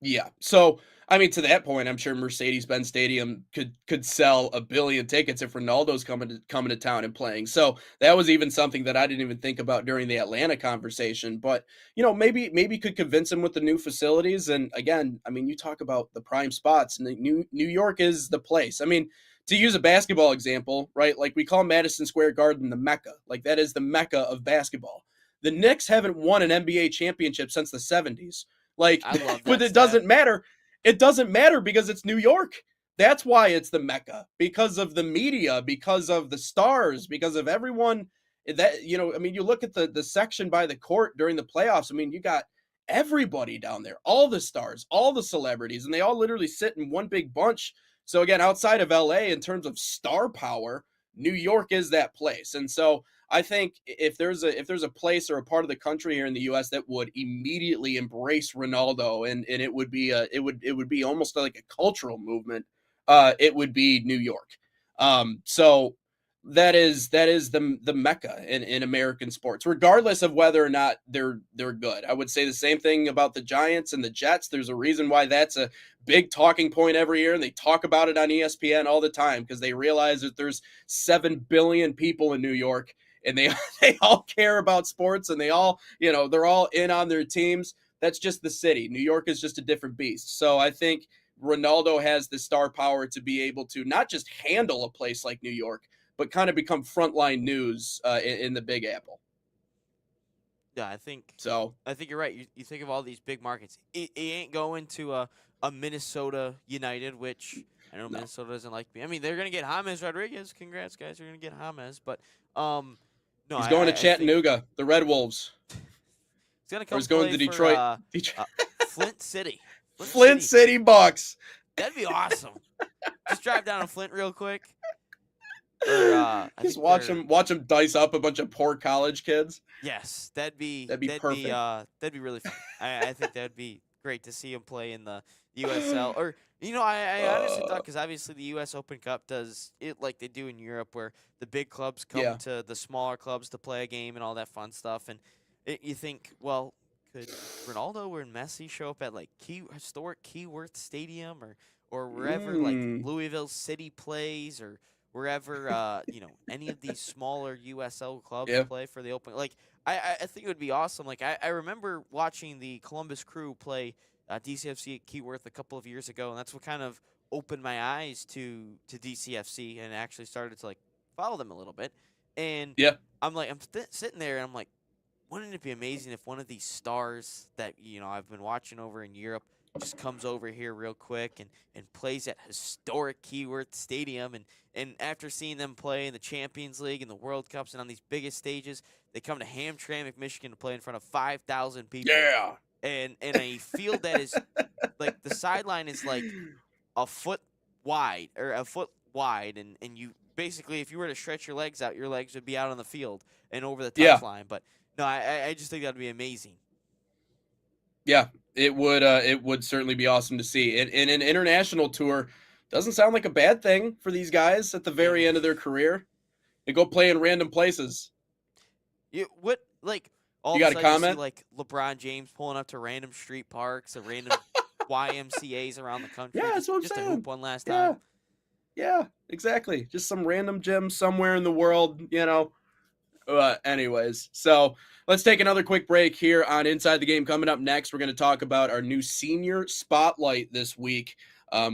Yeah. So, I mean, to that point, I'm sure Mercedes-Benz Stadium could sell a billion tickets if Ronaldo's coming to town and playing. So that was even something that I didn't even think about during the Atlanta conversation. But maybe could convince him with the new facilities. And again, I mean, you talk about the prime spots, and New York is the place. I mean, to use a basketball example, right? Like we call Madison Square Garden the Mecca. Like that is the Mecca of basketball. The Knicks haven't won an NBA championship since the 70s. Like, I love but that stat. It doesn't matter because it's New York. That's why it's the Mecca, because of the media, because of the stars, because of everyone I mean, you look at the section by the court during the playoffs. I mean, you got everybody down there, all the stars, all the celebrities, and they all literally sit in one big bunch. So again, outside of LA in terms of star power, New York is that place. And so I think if there's a place or a part of the country here in the US that would immediately embrace Ronaldo, and it would be almost like a cultural movement, it would be New York. So that is the mecca in American sports, regardless of whether or not they're good. I would say the same thing about the Giants and the Jets. There's a reason why that's a big talking point every year, and they talk about it on ESPN all the time because they realize that there's 7 billion people in New York, and they they all care about sports, and they're all in on their teams. That's just the city. New York is just a different beast. So I think Ronaldo has the star power to be able to not just handle a place like New York, but kind of become frontline news in the Big Apple. Yeah, I think So you're right. You think of all these big markets. It ain't going to a Minnesota United, which I know no, Minnesota doesn't like me. I mean, they're gonna get James Rodriguez. Congrats, guys. You're gonna get James, but no, he's going to I think Chattanooga, the Red Wolves, he's gonna or come he's going play to for Detroit. Flint City. Flint City Bucks. That'd be awesome. Just drive down to Flint real quick. Or I Just think watch him dice up a bunch of poor college kids. yes, that'd be perfect. That'd be really fun. I think that'd be great to see him play in the USL. Or I honestly thought, because obviously the U.S. Open Cup does it like they do in Europe, where the big clubs come to the smaller clubs to play a game and all that fun stuff. And you think, well, could Ronaldo or Messi show up at like historic Keyworth Stadium or wherever like Louisville City plays, or wherever any of these smaller USL clubs play for the Open? Like I think it would be awesome. Like I remember watching the Columbus Crew play DCFC at Keyworth a couple of years ago, and that's what kind of opened my eyes to DCFC and actually started to like follow them a little bit. And I'm sitting there and I'm like, wouldn't it be amazing if one of these stars that I've been watching over in Europe just comes over here real quick and plays at historic Keyworth Stadium, and after seeing them play in the Champions League and the World Cups and on these biggest stages, they come to Hamtramck, Michigan to play in front of 5,000 people. Yeah. And a field that is like the sideline is like a foot wide, and you basically, if you were to stretch your legs out, your legs would be out on the field and over the touchline. But no, I just think that'd be amazing. Yeah, it would certainly be awesome to see. And an international tour doesn't sound like a bad thing for these guys at the very end of their career. They go play in random places. All you of got a a sudden comment? You see like LeBron James pulling up to random street parks, or random YMCA's around the country. Yeah, that's what I'm just saying. To hoop one last time. Yeah, exactly. Just some random gym somewhere in the world, anyways, so let's take another quick break here on Inside the Game. Coming up next, we're going to talk about our new senior spotlight this week.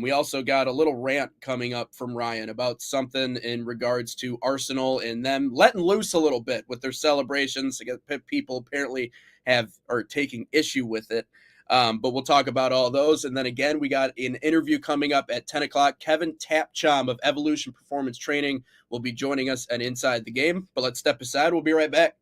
We also got a little rant coming up from Ryan about something in regards to Aresenal and them letting loose a little bit with their celebrations. People apparently are taking issue with it. But we'll talk about all those. And then again, we got an interview coming up at 10 o'clock. Kevin Tapchom of Evolution Performance Training will be joining us at Inside the Game. But let's step aside. We'll be right back.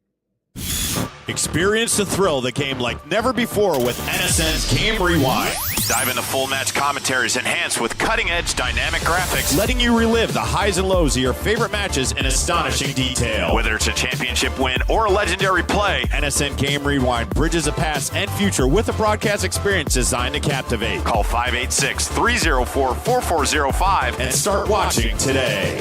Experience the thrill of the game like never before with NSN's Game Rewind. Dive into full match commentaries enhanced with cutting-edge dynamic graphics, letting you relive the highs and lows of your favorite matches in astonishing detail. Whether it's a championship win or a legendary play, NSN Game Rewind bridges the past and future with a broadcast experience designed to captivate. Call 586-304-4405 and start watching today.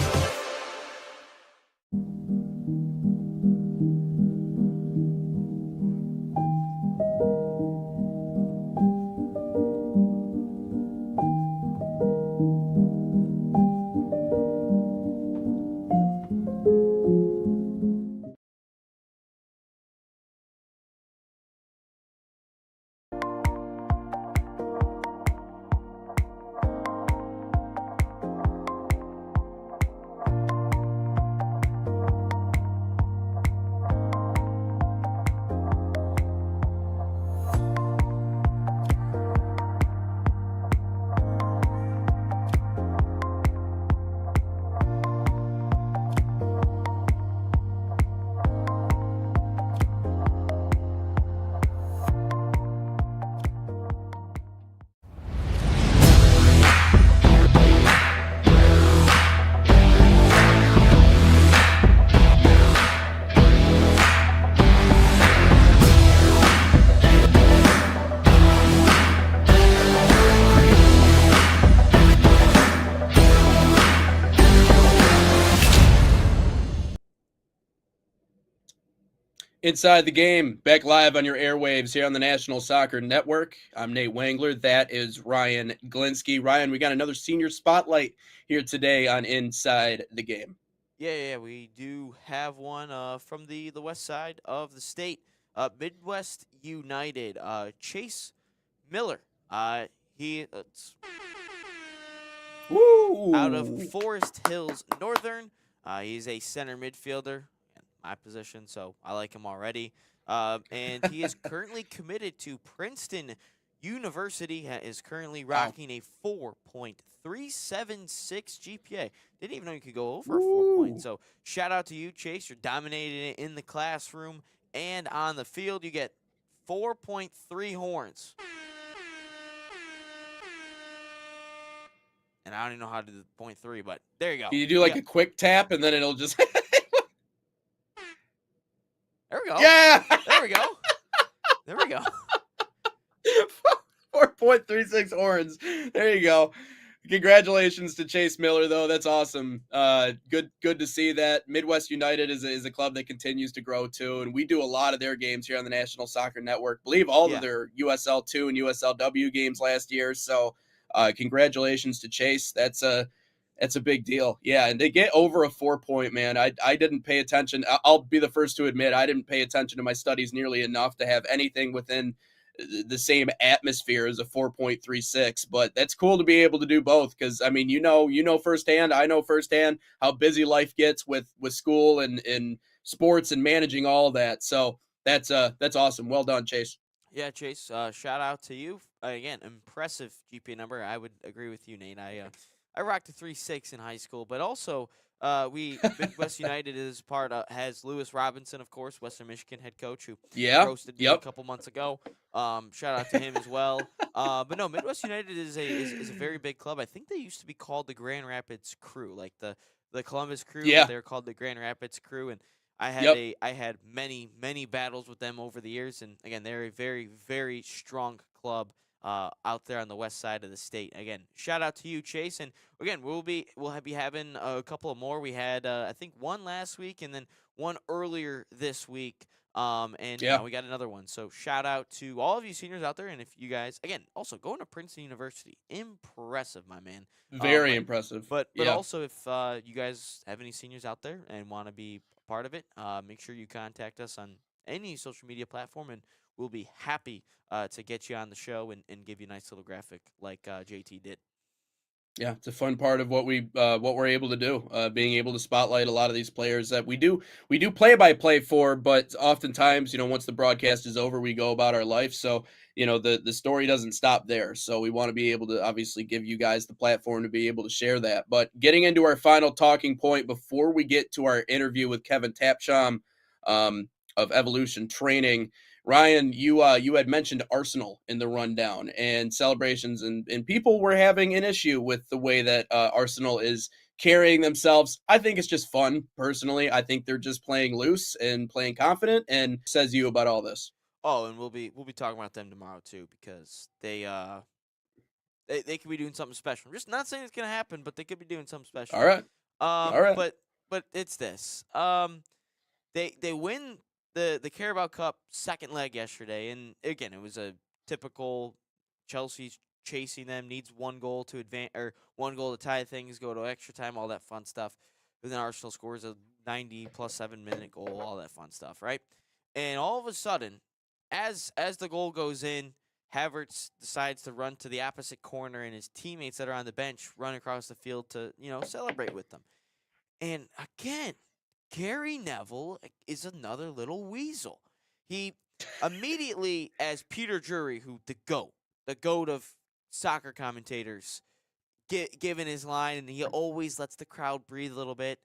Inside the Game, back live on your airwaves here on the National Soccer Network. I'm Nate Wangler. That is Ryan Glinski. Ryan, we got another senior spotlight here today on Inside the Game. Yeah, we do have one from the west side of the state. Midwest United. Chase Miller. He Woo! out of Forest Hills Northern. He's a center midfielder, in my position, so I like him already. And he is currently committed to Princeton University. Is currently Wow. rocking a 4.376 GPA. Didn't even know you could go over a 4 Woo. point. So shout out to you, Chase. You're dominating it in the classroom and on the field. You get 4.3 horns. And I don't even know how to do the 0.3, but there you go. Can you do like a quick tap and then it'll just There we go. Yeah. There we go. There we go. 4.36 horns. There you go. Congratulations to Chase Miller, though. That's awesome. Good to see that. Midwest United is a club that continues to grow too, and we do a lot of their games here on the National Soccer Network. I believe all of their USL 2 and USLW games last year. So, congratulations to Chase. That's a big deal. Yeah, and to get over a 4 point, man, I didn't pay attention. I'll be the first to admit I didn't pay attention to my studies nearly enough to have anything within the same atmosphere as a 4.36, but that's cool to be able to do both because I mean, you know firsthand, I know firsthand how busy life gets with school and sports and managing all of that. So that's awesome. Well done, Chase. Yeah, Chase. Shout out to you again. Impressive GPA number. I would agree with you, Nate. I rocked a 3.6 in high school, but also Midwest United is has Lewis Robinson, of course, Western Michigan head coach, who roasted me a couple months ago. Shout out to him as well. But no, Midwest United is a very big club. I think they used to be called the Grand Rapids Crew, like the Columbus Crew. Yeah. But they're called the Grand Rapids Crew, and I had many battles with them over the years. And again, they're a very, very strong club out there on the west side of the state. Again, shout out to you, Chase. And again, we'll be having a couple of more. We had I think one last week and then one earlier this week. And now we got another one. So shout out to all of you seniors out there. And if you guys, again, also going to Princeton University, impressive, my man. Very impressive. But also if you guys have any seniors out there and want to be part of it, make sure you contact us on any social media platform, and we'll be happy to get you on the show and give you a nice little graphic like JT did. Yeah, it's a fun part of what we're able to do, being able to spotlight a lot of these players that we do play-by-play for, but oftentimes, once the broadcast is over, we go about our life. So, the story doesn't stop there. So we want to be able to obviously give you guys the platform to be able to share that. But getting into our final talking point before we get to our interview with Kevin Tapsham of Evolution Training, Ryan, you had mentioned Aresenal in the rundown and celebrations, and people were having an issue with the way that Aresenal is carrying themselves. I think it's just fun, personally. I think they're just playing loose and playing confident. And says you about all this. Oh, and we'll be talking about them tomorrow too, because they could be doing something special. I'm just not saying it's gonna happen, but they could be doing something special. All right. All right. But it's this. They win the Carabao Cup second leg yesterday, and again, it was a typical Chelsea's chasing them, needs one goal to advance or one goal to tie things, go to extra time, all that fun stuff. But then Aresenal scores a 90 plus 7 minute goal, all that fun stuff, right? And all of a sudden, as the goal goes in, Havertz decides to run to the opposite corner, and his teammates that are on the bench run across the field to celebrate with them. And again, Gary Neville is another little weasel. He immediately, as Peter Drury, who the GOAT of soccer commentators, given his line, and he always lets the crowd breathe a little bit.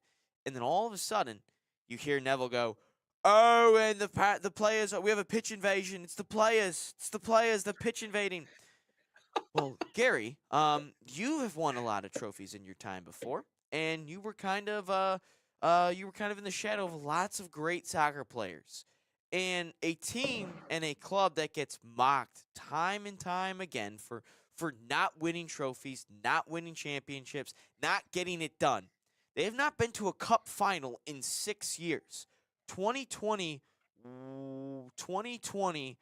And then all of a sudden, you hear Neville go, "Oh, and the players, we have a pitch invasion. It's the players, the pitch invading." Well, Gary, you have won a lot of trophies in your time before, and you were kind of in the shadow of lots of great soccer players. And a team and a club that gets mocked time and time again for not winning trophies, not winning championships, not getting it done. They have not been to a cup final in 6 years. 2020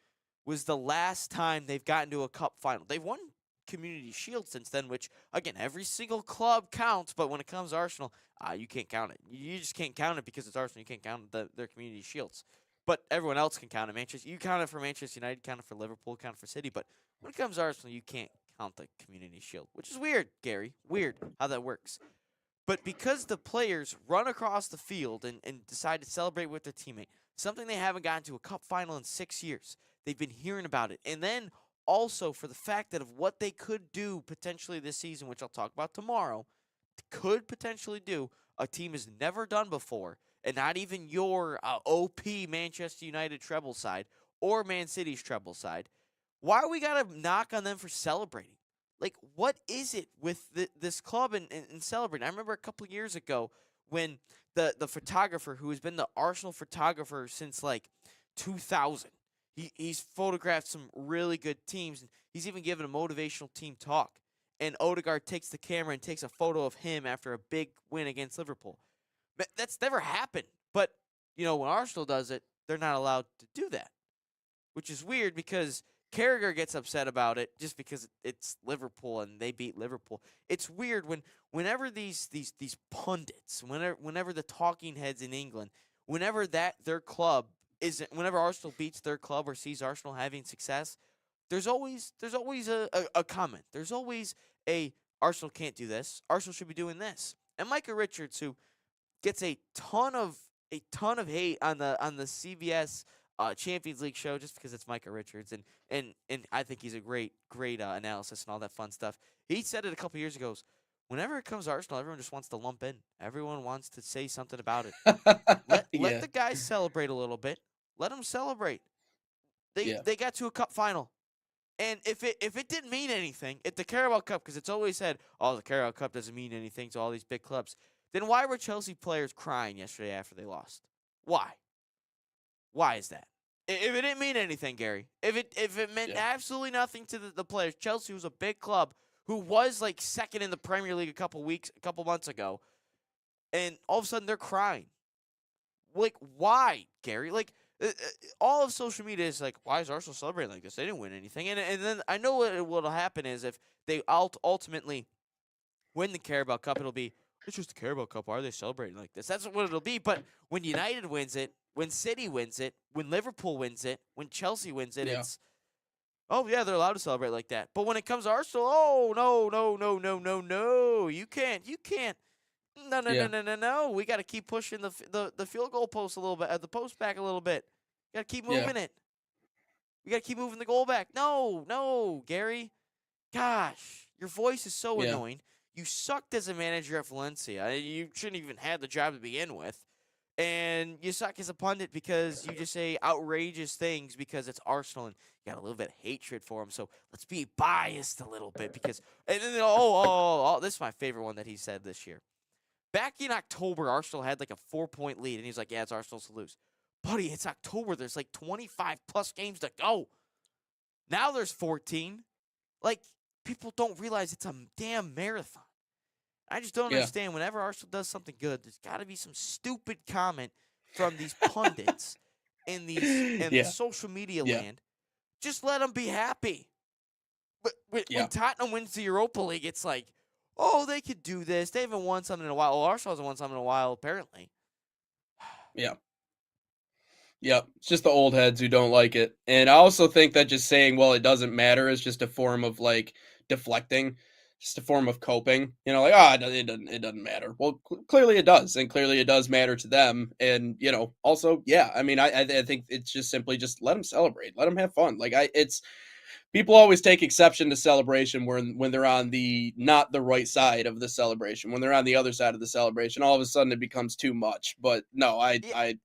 was the last time they've gotten to a cup final. They've won Community Shield since then, which, again, every single club counts, but when it comes to Aresenal, you can't count it. You just can't count it because it's Aresenal. You can't count their Community Shields. But everyone else can count it. You count it for Manchester United, count it for Liverpool, count it for City, but when it comes to Aresenal, you can't count the Community Shield, which is weird, Gary. Weird how that works. But because the players run across the field and decide to celebrate with their teammate, something they haven't gotten to a cup final in 6 years, they've been hearing about it. And then also for the fact that of what they could do potentially this season, which I'll talk about tomorrow, could potentially do a team has never done before, and not even your OP Manchester United treble side or Man City's treble side. Why are we got to knock on them for celebrating? Like, what is it with this club and celebrating? I remember a couple of years ago when the photographer who has been the Arsenal photographer since like 2000, he's photographed some really good teams. And he's even given a motivational team talk. And Odegaard takes the camera and takes a photo of him after a big win against Liverpool. That's never happened. But, when Arsenal does it, they're not allowed to do that, which is weird because Carragher gets upset about it just because it's Liverpool and they beat Liverpool. It's weird whenever these pundits, whenever the talking heads in England, whenever their club whenever Arsenal beats their club or sees Arsenal having success, there's always a comment. There's always Arsenal can't do this. Arsenal should be doing this. And Micah Richards, who gets a ton of hate on the CBS Champions League show just because it's Micah Richards, and I think he's a great analysis and all that fun stuff. He said it a couple years ago. Whenever it comes to Arsenal, everyone just wants to lump in. Everyone wants to say something about it. Let the guys celebrate a little bit. Let them celebrate. They got to a cup final. And if it didn't mean anything, if the Carabao Cup, because it's always said, oh, the Carabao Cup doesn't mean anything to all these big clubs, then why were Chelsea players crying yesterday after they lost? Why? Why is that? If it didn't mean anything, Gary, if it meant absolutely nothing to the players, Chelsea was a big club who was like second in the Premier League a couple months ago, and all of a sudden they're crying. Like, why, Gary? Like, all of social media is like, why is Arsenal celebrating like this? They didn't win anything. And then I know what'll happen is if they ultimately win the Carabao Cup, it'll be, it's just the Carabao Cup. Why are they celebrating like this? That's what it'll be. But when United wins it, when City wins it, when Liverpool wins it, when Chelsea wins it, it's, oh, yeah, they're allowed to celebrate like that. But when it comes to Arsenal, oh, no. You can't. No. We got to keep pushing the field goal post a little bit, the post back a little bit. Got to keep moving it. We got to keep moving the goal back. No, Gary. Gosh, your voice is so annoying. You sucked as a manager at Valencia. You shouldn't even have the job to begin with. And you suck as a pundit because you just say outrageous things because it's Arsenal and you got a little bit of hatred for them. So let's be biased a little bit because – and then, this is my favorite one that he said this year. Back in October, Arsenal had like a 4-point lead, and he's like, yeah, it's Arsenal's to lose. Buddy, it's October. There's like 25-plus games to go. Now there's 14. Like, people don't realize it's a damn marathon. I just don't understand. Whenever Arsenal does something good, there's got to be some stupid comment from these pundits in the social media land. Just let them be happy. But when Tottenham wins the Europa League, it's like, oh, they could do this. They haven't won something in a while. Well, Arsenal hasn't won something in a while, apparently. Yep. It's just the old heads who don't like it. And I also think that just saying, well, it doesn't matter is just a form of like deflecting, just a form of coping. It doesn't matter. Well, clearly it does. And clearly it does matter to them. And, also, I think it's just simply just let them celebrate. Let them have fun. People always take exception to celebration when they're on the not the right side of the celebration. When they're on the other side of the celebration, all of a sudden it becomes too much. But no, I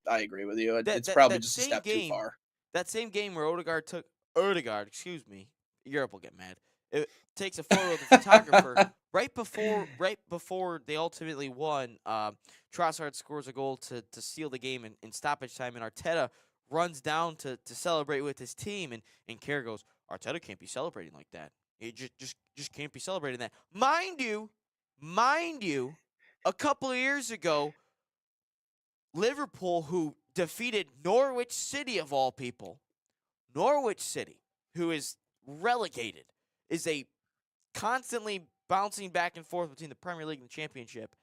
agree with you. It's probably just a step too far. That same game where Odegaard, Europe will get mad. It takes a photo of the photographer right before they ultimately won. Trossard scores a goal to seal the game in stoppage time, and Arteta runs down to celebrate with his team, and Kerr goes, Arteta can't be celebrating like that. He just can't be celebrating that. Mind you, a couple of years ago, Liverpool, who defeated Norwich City of all people, Norwich City, who is relegated, is a constantly bouncing back and forth between the Premier League and the Championship.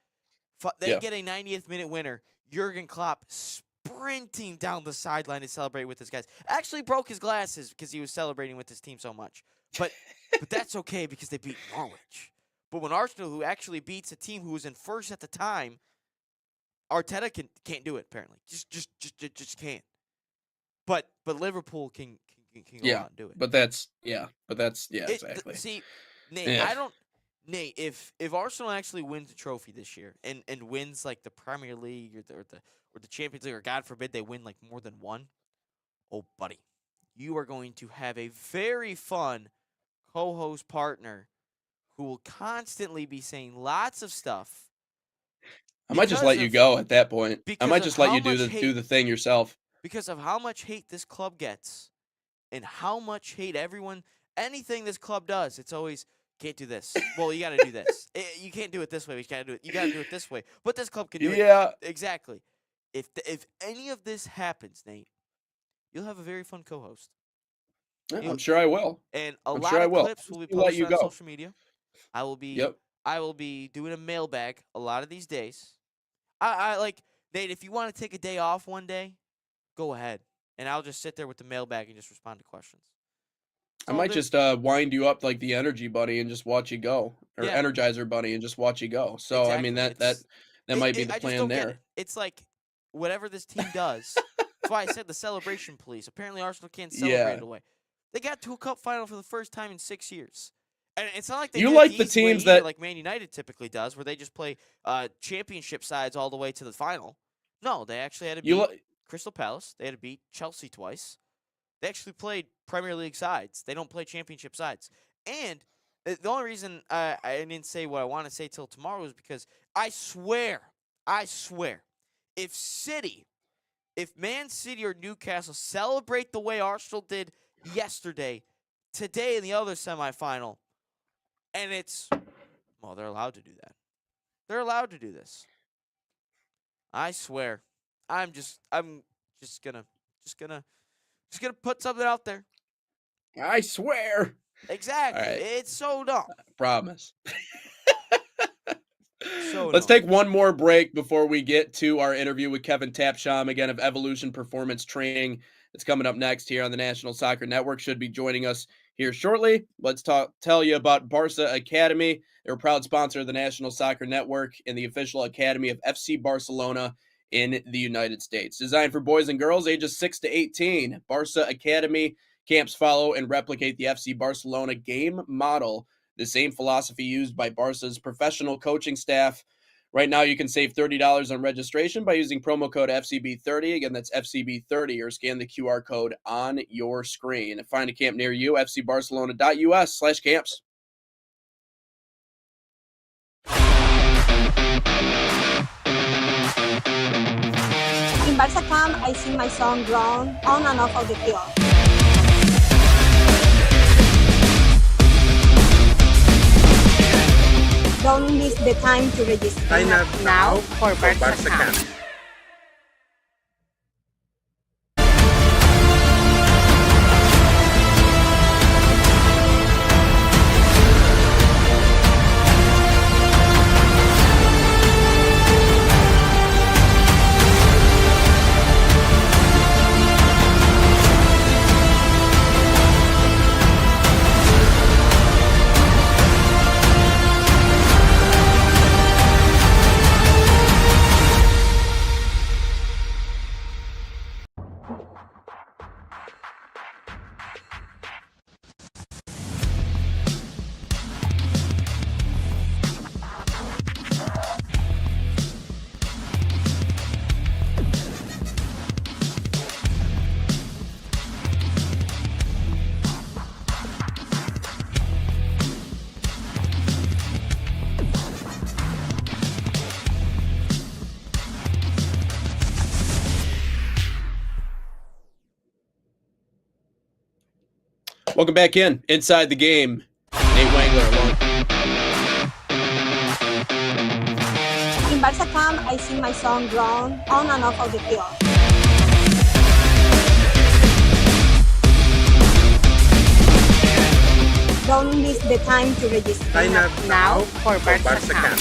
They get a 90th minute winner. Jurgen Klopp sprinting down the sideline to celebrate with his guys. Actually broke his glasses because he was celebrating with his team so much. But that's okay because they beat Norwich. But when Arsenal, who actually beats a team who was in first at the time, Arteta can't do it. Apparently, just can't. But Liverpool can go out and do it. But that's exactly. See, Nate, Nate, if Arsenal actually wins the trophy this year and wins like the Premier League or the Champions League, or God forbid they win like more than one, oh buddy, you are going to have a very fun co-host partner who will constantly be saying lots of stuff. I might just let you go at that point. I might just let you do the thing yourself. Because of how much hate this club gets and how much hate anything this club does, it's always, can't do this. Well, you got to do this. You can't do it this way. You got to do it this way. But this club can do it. Yeah. Exactly. If any of this happens, Nate, you'll have a very fun co-host. Yeah, I'm sure I will. And a lot of clips will be posted on social media. I will be doing a mailbag a lot of these days. I like, Nate, if you want to take a day off one day, go ahead. And I'll just sit there with the mailbag and just respond to questions. I might just wind you up like the Energy Bunny and just watch you go, or Energizer Bunny and just watch you go. So exactly. I mean that might be the plan there. It's like whatever this team does. That's why I said the celebration police. Apparently Arsenal can't celebrate it away. They got to a cup final for the first time in 6 years. And it's not like they like the teams that like Man United typically does, where they just play championship sides all the way to the final. No, they actually had to beat Crystal Palace. They had to beat Chelsea twice. They actually played Premier League sides. They don't play championship sides. And the only reason I didn't say what I want to say till tomorrow is because I swear, if Man City or Newcastle celebrate the way Arsenal did yesterday, today in the other semifinal, and they're allowed to do that. They're allowed to do this. I swear. I'm just gonna put something out there. I swear. Exactly. Right. It's so dumb. Promise. Let's take one more break before we get to our interview with Kevin Tapsham, again, of Evolution Performance Training. It's coming up next here on the National Soccer Network. Should be joining us here shortly. Let's tell you about Barca Academy. They're a proud sponsor of the National Soccer Network and the official academy of FC Barcelona in the United States. Designed for boys and girls ages 6 to 18, Barca Academy camps follow and replicate the FC Barcelona game model, the same philosophy used by Barca's professional coaching staff. Right now, you can save $30 on registration by using promo code FCB30. Again, that's FCB30, or scan the QR code on your screen. Find a camp near you, fcbarcelona.us/camps. In Barca camp, I sing my song Grown on and off of the field. Don't miss the time to register. Sign up now for Barca camp. Welcome back inside the game. Nate Wangler along. In Barca camp, I sing my song Grown on and off of the field. Don't miss the time to register. Sign up now for Barca camp.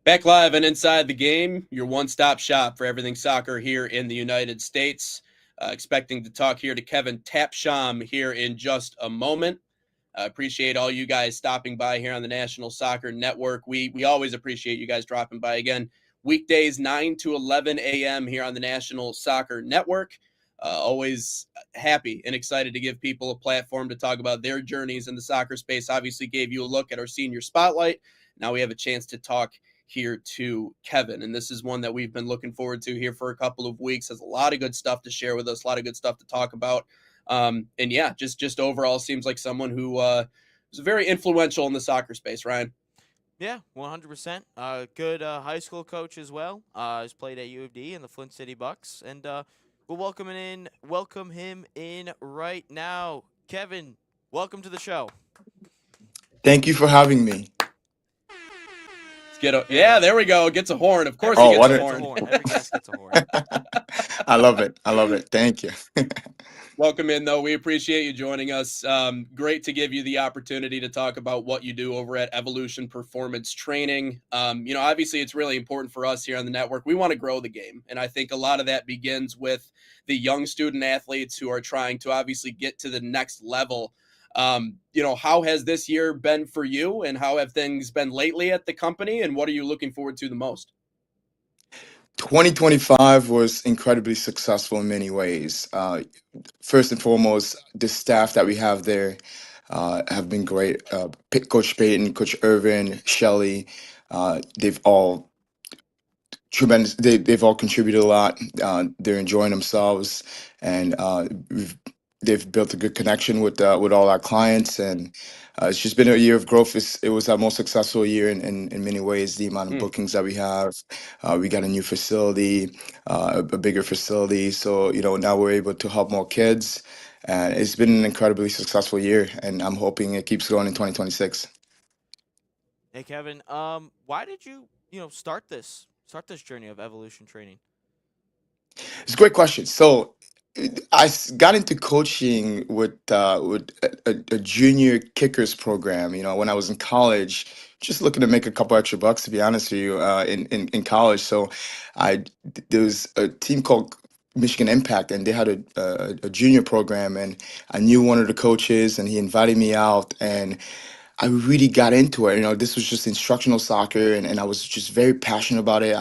Back live and inside the game, your one-stop shop for everything soccer here in the United States. Expecting to talk here to Kevin Tapsham here in just a moment. Appreciate all you guys stopping by here on the National Soccer Network. We always appreciate you guys dropping by again. Weekdays 9 to 11 a.m. here on the National Soccer Network. Always happy and excited to give people a platform to talk about their journeys in the soccer space. Obviously gave you a look at our senior spotlight. Now we have a chance to talk here to Kevin, and this is one that we've been looking forward to here for a couple of weeks. Has a lot of good stuff to share with us, a lot of good stuff to talk about. And yeah, just overall seems like someone who was very influential in the soccer space, Ryan. Yeah, 100%. Good high school coach as well. Has played at U of D in the Flint City Bucks, and we'll welcome him in right now. Kevin, welcome to the show. Thank you for having me. There we go. Gets a horn. Of course, Every he guest gets a gets horn. Every guest gets a horn. I love it. I love it. Thank you. Welcome in, though. We appreciate you joining us. Great to give you the opportunity to talk about what you do over at Evolution Performance Training. Obviously, it's really important for us here on the network. We want to grow the game, and I think a lot of that begins with the young student athletes who are trying to obviously get to the next level. How has this year been for you, and how have things been lately at the company, and what are you looking forward to the most? 2025 was incredibly successful in many ways. First and foremost, the staff that we have there have been great. Coach Payton, Coach Irvin, Shelley, they've all tremendous. They've all contributed a lot. They're enjoying themselves, and they've built a good connection with all our clients, and it's just been a year of growth. It was our most successful year in many ways. The amount of bookings that we have, we got a new facility, a bigger facility, so now we're able to help more kids, and it's been an incredibly successful year, and I'm hoping it keeps going in 2026. Hey, Kevin. Why did you start this journey of evolution training? It's a great question. So got into coaching with a junior kickers program. When I was in college, just looking to make a couple extra bucks. To be honest with you, in college, so I there was a team called Michigan Impact, and they had a junior program, and I knew one of the coaches, and he invited me out, and I really got into it. This was just instructional soccer, and I was just very passionate about it.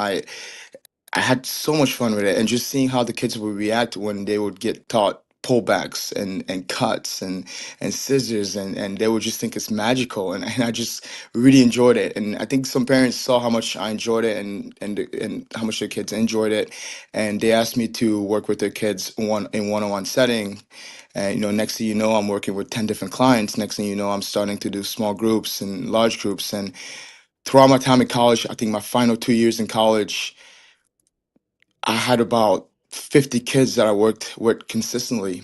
I had so much fun with it, and just seeing how the kids would react when they would get taught pullbacks and cuts and scissors, and they would just think it's magical, and I just really enjoyed it. And I think some parents saw how much I enjoyed it, and how much their kids enjoyed it, and they asked me to work with their kids one-on-one setting. And next thing you know, I'm working with 10 different clients. Next thing you know, I'm starting to do small groups and large groups. And throughout my time in college, I think my final 2 years in college, I had about 50 kids that I worked with consistently.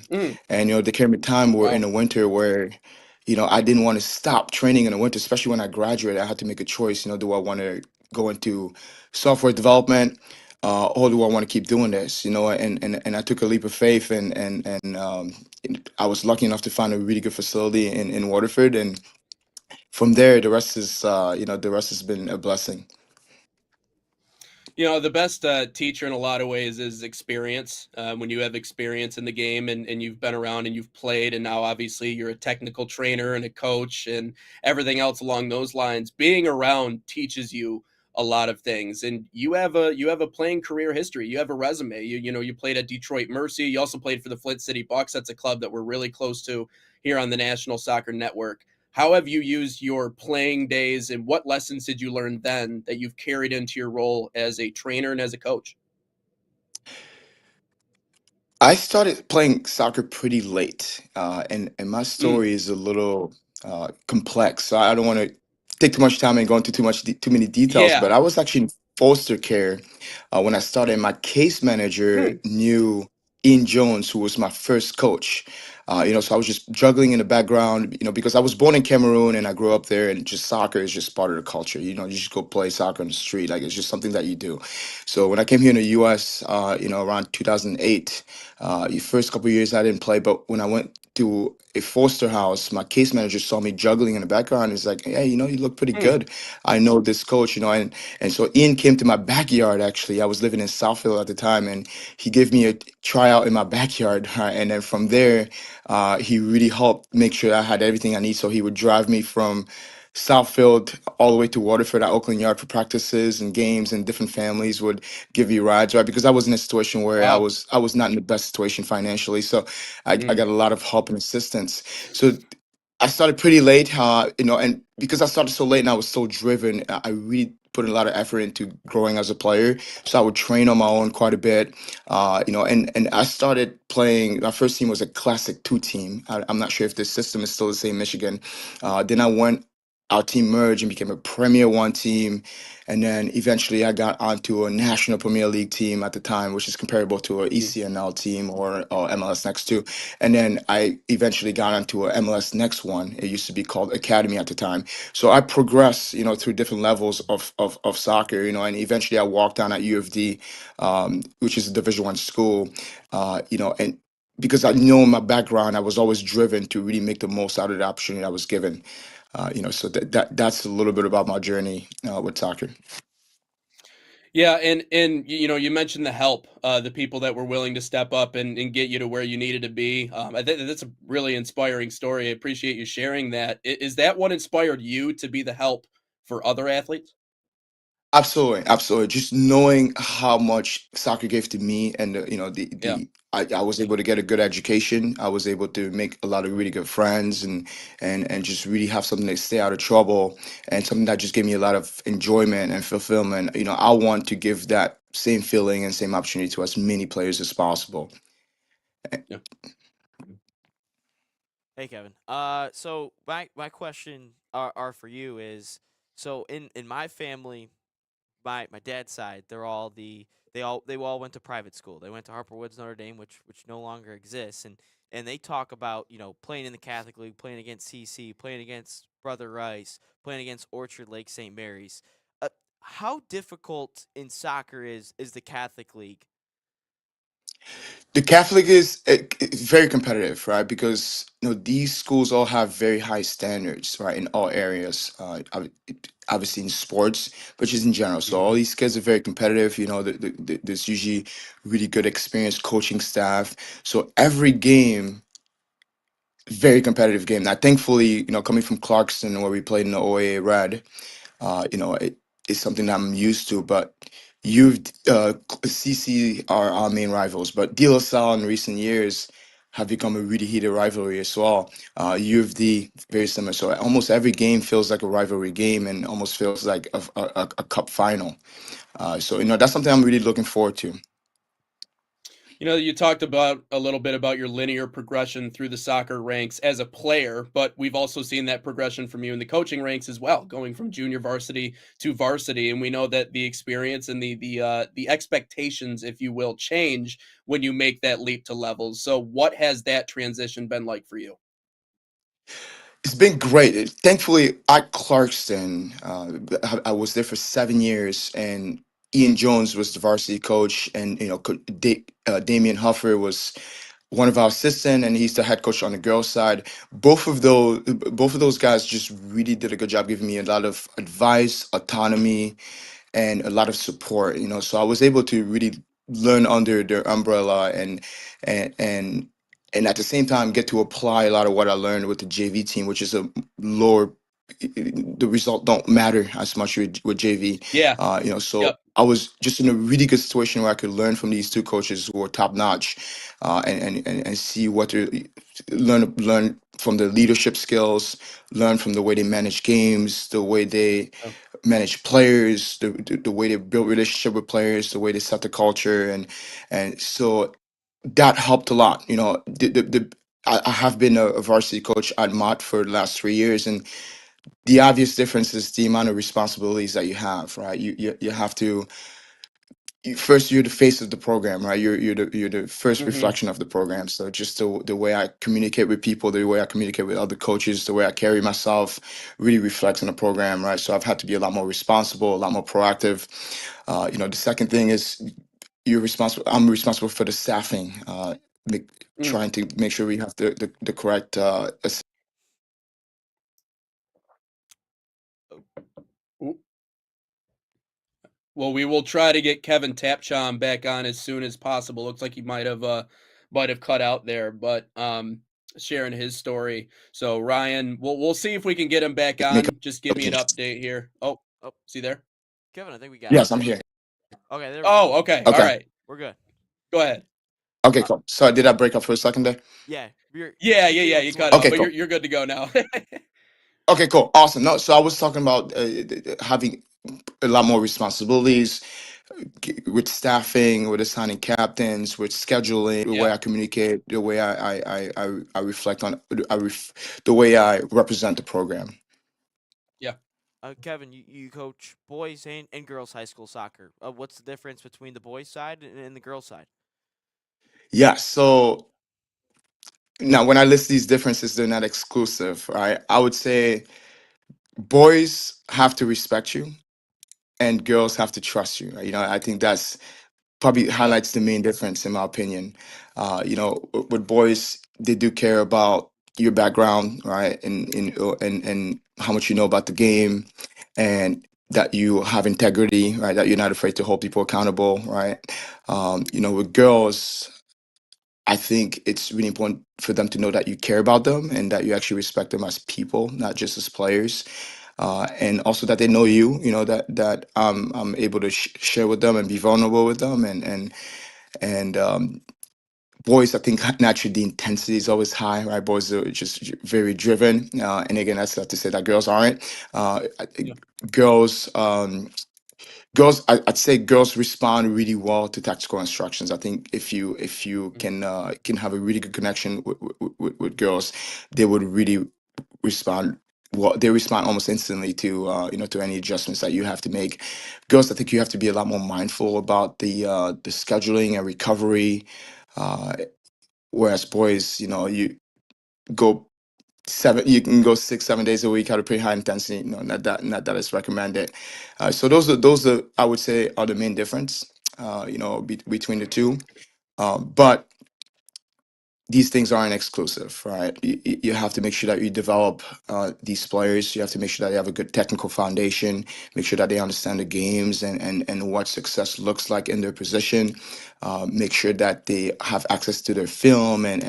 And there came a time where in the winter where, I didn't want to stop training in the winter, especially when I graduated. I had to make a choice. Do I want to go into software development, or do I want to keep doing this? And I took a leap of faith, and I was lucky enough to find a really good facility in Waterford. And from there, the rest has been a blessing. The best teacher in a lot of ways is experience. When you have experience in the game, and you've been around and you've played, and now obviously you're a technical trainer and a coach and everything else along those lines, being around teaches you a lot of things. And you have a playing career history. You have a resume. You played at Detroit Mercy. You also played for the Flint City Bucks. That's a club that we're really close to here on the National Soccer Network. How have you used your playing days, and what lessons did you learn then that you've carried into your role as a trainer and as a coach? I started playing soccer pretty late, and my story is a little complex. So I don't want to take too much time and go into too many details. Yeah. But I was actually in foster care when I started. My case manager knew Ian Jones, who was my first coach. So I was just juggling in the background, because I was born in Cameroon and I grew up there, and just soccer is just part of the culture. You just go play soccer on the street, like it's just something that you do. So when I came here in the U.S., around 2008, the first couple of years I didn't play, but when I went to a foster house, my case manager saw me juggling in the background. He's like, "Hey, you look pretty Hmm. good. I know this coach, and so Ian came to my backyard. Actually, I was living in Southfield at the time, and he gave me a tryout in my backyard. And then from there, he really helped make sure I had everything I need. So he would drive me from Southfield all the way to Waterford at Oakland Yard for practices and games, and different families would give you rides, right? Because I was in a situation where I Wow. was I was not in the best situation financially, so I Mm. got a lot of help and assistance. So I started pretty late, and because I started so late and I was so driven, I really put a lot of effort into growing as a player. So I would train on my own quite a bit, and I started playing. My first team was a Classic 2 team. I'm not sure if the system is still the same in Michigan. Then I went. Our team merged and became a Premier One team, and then eventually I got onto a National Premier League team at the time, which is comparable to a Mm. ECNL team or MLS Next 2. And then I eventually got onto a MLS Next One. It used to be called Academy at the time. So I progressed, through different levels of soccer, and eventually I walked on at U of D, which is a Division 1 school, and because I know in my background, I was always driven to really make the most out of the opportunity I was given. So that's a little bit about my journey with soccer. Yeah, and you mentioned the help, the people that were willing to step up and get you to where you needed to be. I think that's a really inspiring story. I appreciate you sharing that. Is that what inspired you to be the help for other athletes? Absolutely, absolutely. Just knowing how much soccer gave to me, and Yeah. I was able to get a good education. I was able to make a lot of really good friends, and just really have something to stay out of trouble, and something that just gave me a lot of enjoyment and fulfillment. I want to give that same feeling and same opportunity to as many players as possible. Yeah. Hey Kevin. So my question are for you is, so in my family, my dad's side, they all went to private school. They went to Harper Woods Notre Dame, which no longer exists, and they talk about playing in the Catholic League, playing against CC, playing against Brother Rice, playing against Orchard Lake St. Mary's. How difficult in soccer is the Catholic League? The Catholic is very competitive, right? Because these schools all have very high standards, right, in all areas. Obviously in sports, but just in general. So all Hmm. these kids are very competitive. There's usually really good experienced coaching staff. So every game, very competitive game. Now, thankfully, coming from Clarkston, where we played in the OAA Red, it is something that I'm used to. But you've CC are our main rivals, but De La Salle in recent years have become a really heated rivalry as well. U of D very similar. So almost every game feels like a rivalry game, and almost feels like a cup final. So that's something I'm really looking forward to. You talked about a little bit about your linear progression through the soccer ranks as a player, but we've also seen that progression from you in the coaching ranks as well, going from junior varsity to varsity. And we know that the experience and the expectations, if you will, change when you make that leap to levels. So, what has that transition been like for you? It's been great. Thankfully, at Clarkston, I was there for 7 years, and Ian Jones was the varsity coach, and Damian Huffer was one of our assistant, and he's the head coach on the girls' side. Both of those guys just really did a good job giving me a lot of advice, autonomy, and a lot of support. So I was able to really learn under their umbrella, and and and at the same time get to apply a lot of what I learned with the JV team, which is a lower. The result don't matter as much with JV. Yeah. So Yep. I was just in a really good situation where I could learn from these two coaches who are top notch, and see what they learn from the leadership skills, learn from the way they manage games, the way they Oh, manage players, the way they build relationship with players, the way they set the culture, and so that helped a lot. I have been a varsity coach at Mott for the last 3 years, and the obvious difference is the amount of responsibilities that you have, right? You have to first, you're the face of the program, right? You're the first hmm. reflection of the program. So just the way I communicate with people, the way I communicate with other coaches, the way I carry myself really reflects on the program, right? So I've had to be a lot more responsible, a lot more proactive. The second thing is I'm responsible for the staffing. Mm. trying to make sure we have the correct Ooh. Well, we will try to get Kevin Tapchon back on as soon as possible. Looks like he might have cut out there, but sharing his story. So Ryan, we'll see if we can get him back make on. Just give me an changes. update here. Oh, Oh, see there? Kevin, I think we got you. Yes, I'm here. Okay, there we go. Oh, okay. All Okay. right. We're good. Go ahead. Okay, cool. So did I break up for a second there? Yeah, Yeah, you yeah, were you just like, cut out, Okay, but cool. you're good to go now. Okay, cool. Awesome. No, so I was talking about having a lot more responsibilities with staffing, with assigning captains, with scheduling, the way Yeah, I communicate, the way I reflect on, the way I represent the program. yeah. Kevin, you coach boys and girls high school soccer. What's the difference between the boys side and the girls side? Yeah. So now, when I list these differences, they're not exclusive, right? I would say boys have to respect you, and girls have to trust you. Right? I think that's probably Yep. highlights the main difference in my opinion. With boys, they do care about your background, right, and how much you know about the game, and that you have integrity, right, that you're not afraid to hold people accountable, right. With girls, I think it's really important for them to know that you care about them and that you actually respect them as people, not just as players, and also that they know that I'm able to share with them and be vulnerable with them, and boys, I think naturally the intensity is always high, right? Boys are just very driven, and again, that's not to say that girls aren't. I Yeah. think I'd say girls respond really well to tactical instructions. I think if you Mhm. can have a really good connection with girls, they would really respond well. They respond almost instantly to to any adjustments that you have to make. Girls, I think you have to be a lot more mindful about the scheduling and recovery. Uh, Whereas boys, you go you can go 6 7 days a week at a pretty high intensity. Not that it's recommended. So those are, I would say, are the main difference. Between the two. But these things aren't exclusive, right? You have to make sure that you develop these players. You have to make sure that they have a good technical foundation, make sure that they understand the games and what success looks like in their position. Make sure that they have access to their film and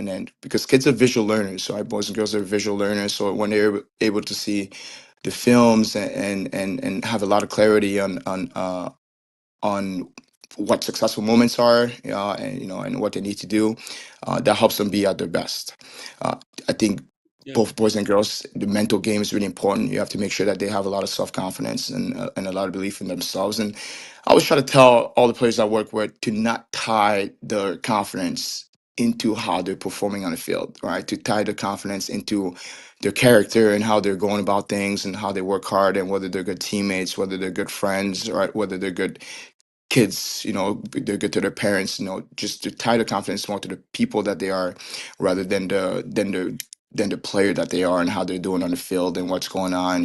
then because kids are visual learners, right? Boys and girls are visual learners. So when they're able to see the films and have a lot of clarity on what successful moments are, and what they need to do. That helps them be at their best. I think Yeah. both boys and girls, the mental game is really important. You have to make sure that they have a lot of self confidence and a lot of belief in themselves. And I always try to tell all the players I work with to not tie their confidence into how they're performing on the field, right? To tie their confidence into their character and how they're going about things and how they work hard and whether they're good teammates, whether they're good friends, right? Whether they're good kids, they're good to their parents, just to tie the confidence more to the people that they are rather than the player that they are and how they're doing on the field and what's going on,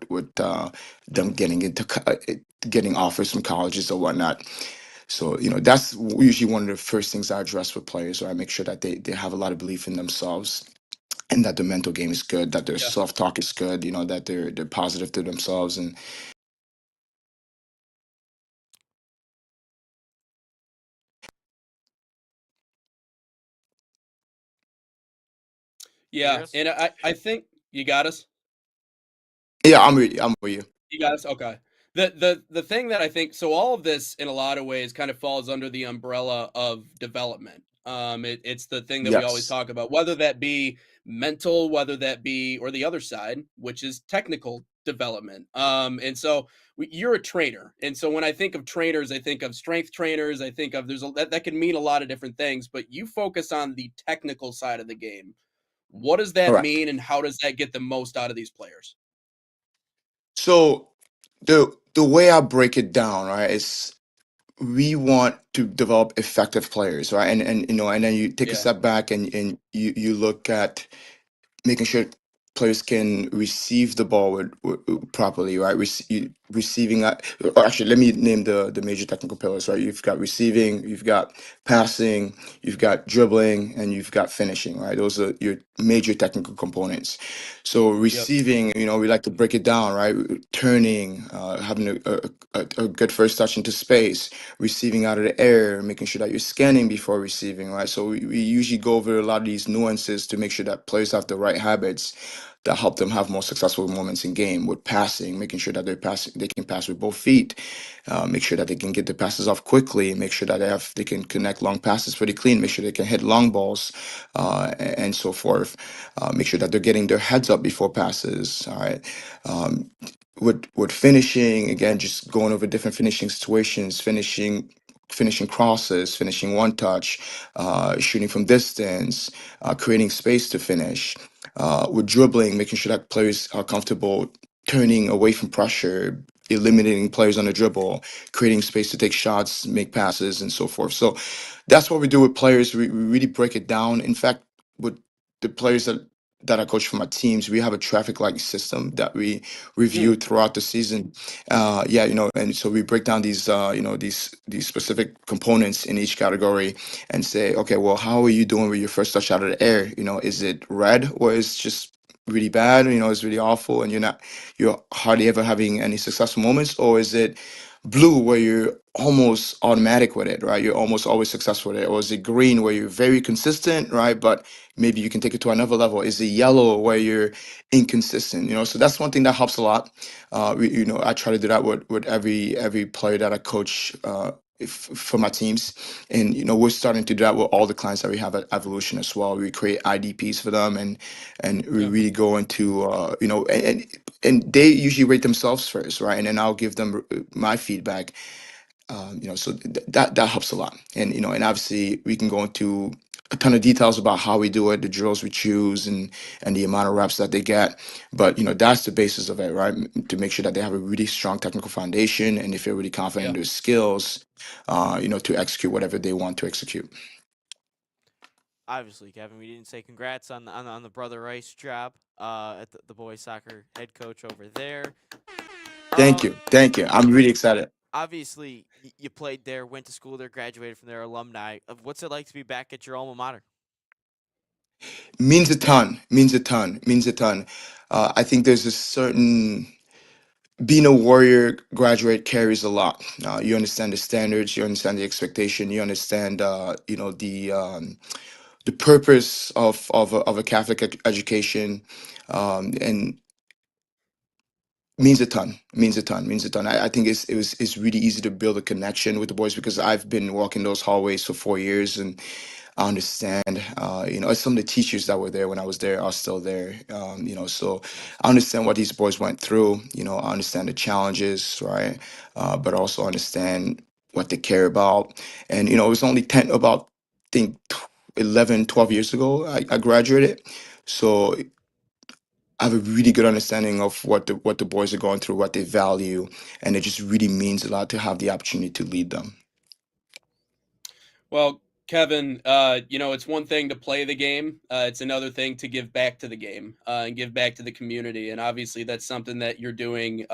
with them getting offers from colleges or whatnot. So, that's usually one of the first things I address with players, or I make sure that they have a lot of belief in themselves and that their mental game is good, that their Yeah. self-talk is good, that they're positive to themselves. And You hear Yeah. us? And I think you got us. yeah, I'm with you. You got us? Okay. The thing that I think, so all of this in a lot of ways kind of falls under the umbrella of development. It's the thing that we always Yes. talk about, whether that be mental, whether that be, or the other side, which is technical development. And so you're a trainer, and so when I think of trainers, I think of strength trainers. I think of that can mean a lot of different things, but you focus on the technical side of the game. What does that Correct. mean, and how does that get the most out of these players? So the way I break it down, right, is we want to develop effective players, right? And then you take a Yeah. step back and you look at making sure players can receive the ball properly, right? Receiving, or actually, let me name the major technical pillars, right? You've got receiving, you've got passing, you've got dribbling, and you've got finishing, right? Those are your major technical components. So Yep. receiving, we like to break it down, right? Turning, having a good first touch into space, receiving out of the air, making sure that you're scanning before receiving, right? So we usually go over a lot of these nuances to make sure that players have the right habits that help them have more successful moments in game with passing, making sure that they can pass with both feet, make sure that they can get the passes off quickly, make sure that they can connect long passes pretty clean, make sure they can hit long balls, and so forth. Make sure that they're getting their heads up before passes. All right. With finishing, again, just going over different finishing situations, finishing crosses, finishing one touch, shooting from distance, creating space to finish. With dribbling, making sure that players are comfortable turning away from pressure, eliminating players on the dribble, creating space to take shots, make passes, and so forth. So that's what we do with players. We really break it down. In fact, with the players that I coach for my teams, we have a traffic light system that we review Mm, throughout the season. Yeah, and so we break down these, these specific components in each category and say, okay, well, how are you doing with your first touch out of the air? Is it red or is just really bad? It's really awful, and you're hardly ever having any successful moments, or is it blue where you're almost automatic with it, right? You're almost always successful with it, or is it green where you're very consistent, right? But maybe you can take it to another level. Is it yellow where you're inconsistent? So that's one thing that helps a lot. I try to do that with every player that I coach. For my teams, and we're starting to do that with all the clients that we have at Evolution as well. We create IDPs for them, and we yeah. really go into and they usually rate themselves first, right? And then I'll give them my feedback. So that helps a lot. And and obviously we can go into a ton of details about how we do it, the drills we choose, and the amount of reps that they get. But that's the basis of it, right? To make sure that they have a really strong technical foundation and they feel really confident in Yeah. their skills, to execute whatever they want to execute. Obviously, Kevin, we didn't say congrats on the Brother Rice job at the boys soccer head coach over there. Thank Um, you, thank you. I'm really excited. Obviously, you played there, went to school there, graduated from there, alumni. What's it like to be back at your alma mater? Means a ton. Means a ton. Means a ton. I think there's a certain being a warrior graduate carries a lot. You understand the standards, you understand the expectation, you understand the purpose of a Catholic education, and means a ton. Means a ton. Means a ton. I think it's really easy to build a connection with the boys because I've been walking those hallways for 4 years, and I understand, some of the teachers that were there when I was there are still there. So Nice. I understand what these boys went through. I understand the challenges, right? But I also understand what they care about. And, it was only think 11, 12 years ago, I graduated. So I have a really good understanding of what the boys are going through, what they value. And it just really means a lot to have the opportunity to lead them. Well, Kevin, it's one thing to play the game. It's another thing to give back to the game and give back to the community. And obviously, that's something that you're doing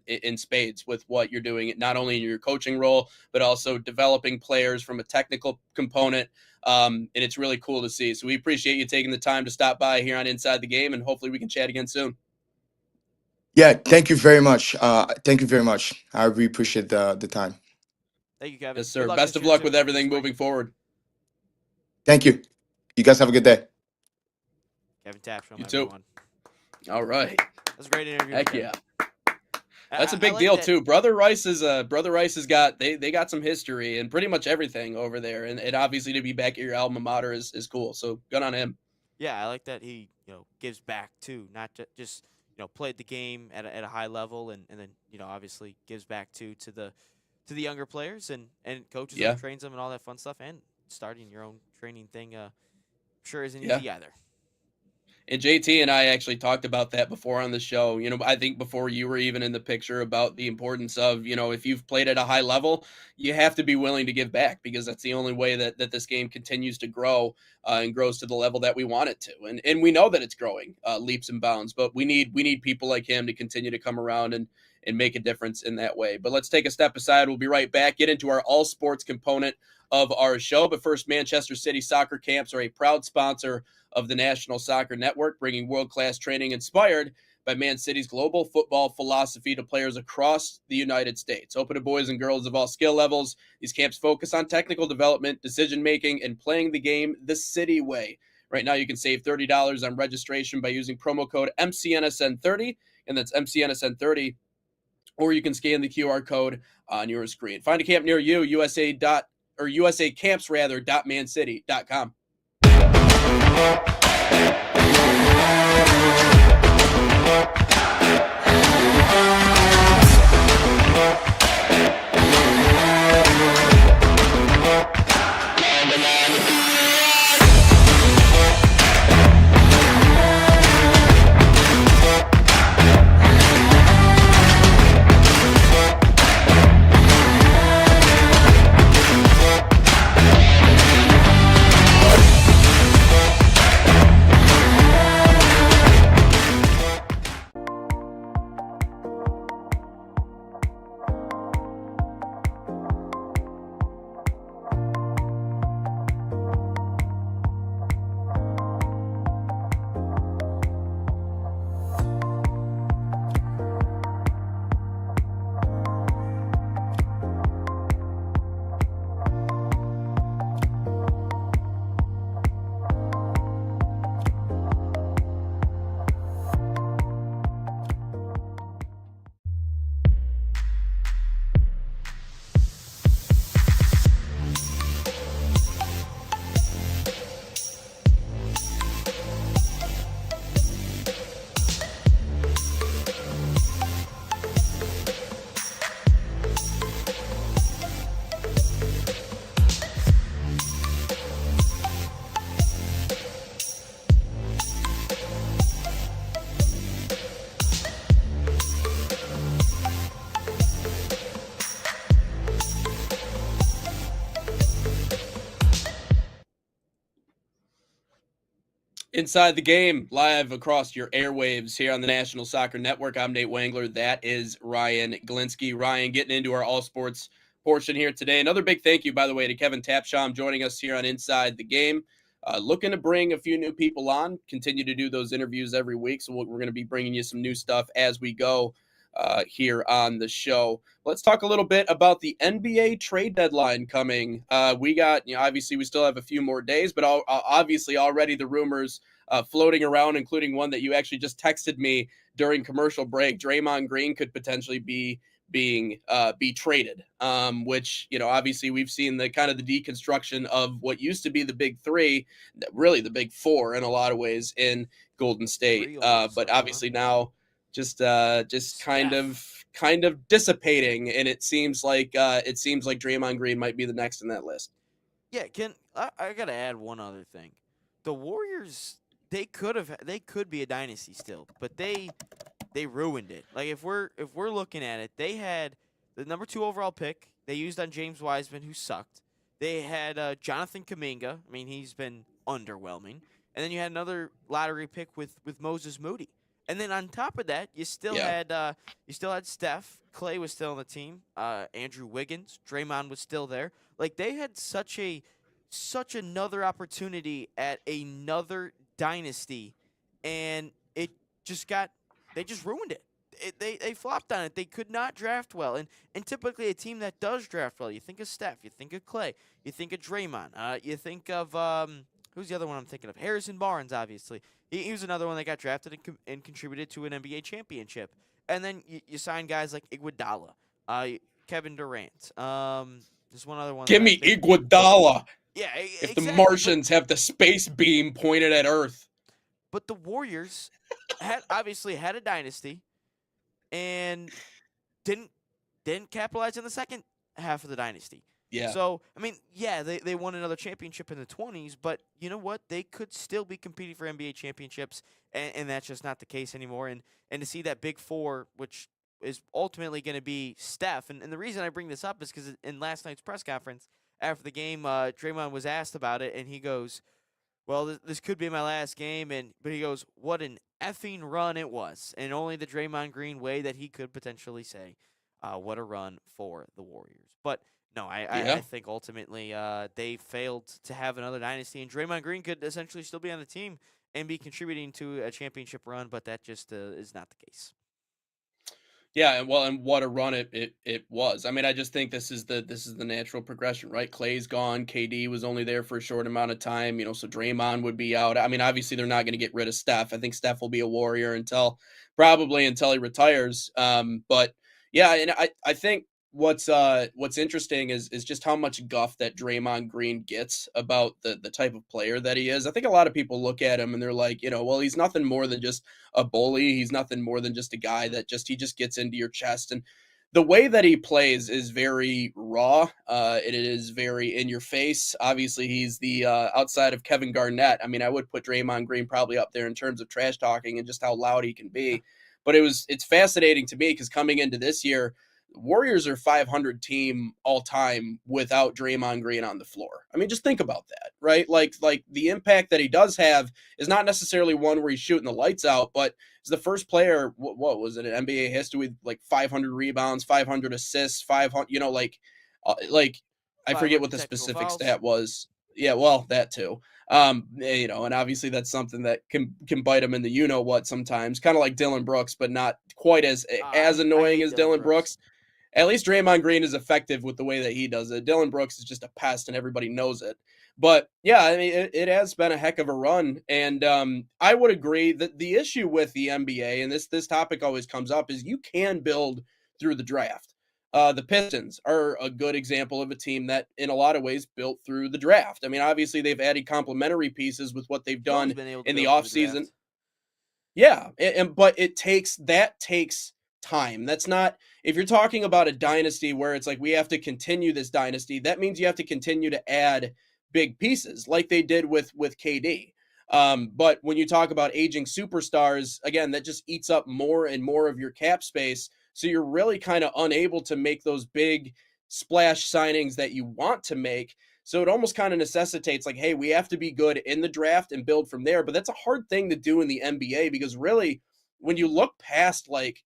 in spades with what you're doing, not only in your coaching role, but also developing players from a technical component. And it's really cool to see. So we appreciate you taking the time to stop by here on Inside the Game, and hopefully we can chat again soon. Yeah, thank you very much. Thank you very much. I really appreciate the time. Thank you, Kevin. Yes, Good sir. luck Best this of year luck too, with this everything spring. moving forward. Thank you. You guys have a good day. Kevin Tapstrom, You too. everyone. All right. That was a great interview with Heck Kevin. yeah. That's a I big like deal that. too. Brother Rice has got they got some history and pretty much everything over there. And obviously to be back at your alma mater is cool. So good on him. Yeah, I like that he gives back too, not just played the game at a high level and then obviously gives back to the younger players and coaches them, Yeah. trains them, and all that fun stuff. And starting your own training thing sure isn't Yeah. easy either. And JT and I actually talked about that before on the show. I think before you were even in the picture, about the importance of, if you've played at a high level, you have to be willing to give back, because that's the only way that this game continues to grow and grows to the level that we want it to. And we know that it's growing leaps and bounds, but we need people like him to continue to come around and make a difference in that way. But let's take a step aside. We'll be right back, get into our all sports component of our show. But first, Manchester City soccer camps are a proud sponsor of the National Soccer Network, bringing world-class training inspired by Man City's global football philosophy to players across the United States. Open to boys and girls of all skill levels, these camps focus on technical development, decision-making, and playing the game the City way. Right now, you can save $30 on registration by using promo code MCNSN30, and that's MCNSN30, or you can scan the QR code on your screen. Find a camp near you, USAcamps.mancity.com. Inside the Game, live across your airwaves here on the National Soccer Network. I'm Nate Wangler. That is Ryan Glinsky. Ryan, getting into our all sports portion here today. Another big thank you, by the way, to Kevin Tapsham joining us here on Inside the Game. Looking to bring a few new people on, continue to do those interviews every week. So we're going to be bringing you some new stuff as we go here on the show. Let's talk a little bit about the NBA trade deadline coming. We got, obviously we still have a few more days, but obviously already the rumors floating around, including one that you actually just texted me during commercial break. Draymond Green could potentially be traded, which, obviously we've seen the kind of the deconstruction of what used to be the big three, really the big four in a lot of ways in Golden State. But obviously now just kind of dissipating, and it seems like Draymond Green might be the next in that list. Yeah, I gotta add one other thing. The Warriors, they could be a dynasty still, but they ruined it. Like if we're looking at it, they had the number 2 overall pick they used on James Wiseman, who sucked. They had Jonathan Kuminga. I mean, he's been underwhelming. And then you had another lottery pick with Moses Moody. And then on top of that, you still had Steph. Clay was still on the team. Andrew Wiggins, Draymond was still there. Like they had such another opportunity at another dynasty, and they just ruined it. They flopped on it. They could not draft well, and typically a team that does draft well, you think of Steph, you think of Clay, you think of Draymond, you think of who's the other one I'm thinking of? Harrison Barnes, obviously. He was another one that got drafted and contributed to an NBA championship. And then you sign guys like Iguodala, Kevin Durant. There's one other one. Give me Iguodala. Yeah, if the Martians have the space beam pointed at Earth. But the Warriors obviously had a dynasty and didn't capitalize in the second half of the dynasty. Yeah. So, I mean, yeah, they won another championship in the 20s, but you know what? They could still be competing for NBA championships, and that's just not the case anymore. And to see that big four, which is ultimately going to be Steph, and the reason I bring this up is because in last night's press conference after the game, Draymond was asked about it, and he goes, well, this could be my last game, but he goes, what an effing run it was, and only the Draymond Green way that he could potentially say, what a run for the Warriors. But no, I Yeah. think ultimately they failed to have another dynasty, and Draymond Green could essentially still be on the team and be contributing to a championship run, but that just is not the case. Yeah, and well, and what a run it was. I mean, I just think this is the natural progression, right? Clay's gone, KD was only there for a short amount of time, so Draymond would be out. I mean, obviously they're not going to get rid of Steph. I think Steph will be a Warrior probably until he retires. But yeah, and I think what's interesting is just how much guff that Draymond Green gets about the type of player that he is. I think a lot of people look at him and they're like, well, he's nothing more than just a bully. He's nothing more than just a guy that he just gets into your chest. And the way that he plays is very raw. It is very in your face. Obviously, he's the outside of Kevin Garnett. I mean, I would put Draymond Green probably up there in terms of trash talking and just how loud he can be. But it's fascinating to me because coming into this year, Warriors are 500 team all time without Draymond Green on the floor. I mean, just think about that, right? Like the impact that he does have is not necessarily one where he's shooting the lights out, but he's the first player. What was it in NBA history with like 500 rebounds, 500 assists, 500? Like I forget 500 what the technical specific fouls. stat was. Yeah, well, that too. And obviously that's something that can bite him in the what sometimes, kind of like Dylan Brooks, but not quite as I annoying hate as Dylan Dylan Brooks. Brooks. At least Draymond Green is effective with the way that he does it. Dylan Brooks is just a pest, and everybody knows it. But yeah, I mean, it has been a heck of a run, and I would agree that the issue with the NBA, and this topic always comes up, is you can build through the draft. The Pistons are a good example of a team that, in a lot of ways, built through the draft. I mean, obviously they've added complementary pieces with what they've You've always done been able to in the build through the offseason. draft. Yeah, but it takes time. That's not if you're talking about a dynasty where it's like we have to continue this dynasty, that means you have to continue to add big pieces like they did with KD. But when you talk about aging superstars, again, that just eats up more and more of your cap space. So you're really kind of unable to make those big splash signings that you want to make. So it almost kind of necessitates like, hey, we have to be good in the draft and build from there. But that's a hard thing to do in the NBA because really, when you look past like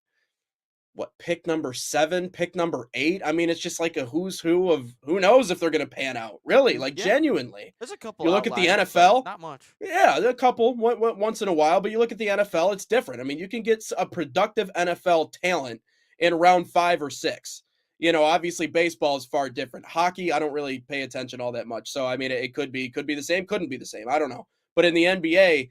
pick number 7, pick number 8, I mean, it's just like a who's who of who knows if they're going to pan out. Really, like Yeah, genuinely. there's a couple You look at the outliers, but NFL. not much. Yeah, a couple once in a while, but you look at the NFL, it's different. I mean, you can get a productive NFL talent in round 5 or 6. Obviously baseball is far different. Hockey, I don't really pay attention all that much. So I mean, it could be the same, couldn't be the same. I don't know. But in the NBA,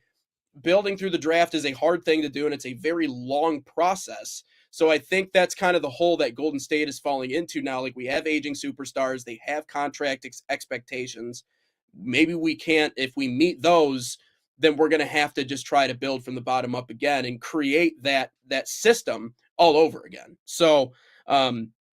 building through the draft is a hard thing to do, and it's a very long process. So I think that's kind of the hole that Golden State is falling into now. Like we have aging superstars, they have contract expectations. Maybe we can't, if we meet those, then we're going to have to just try to build from the bottom up again and create that system all over again. So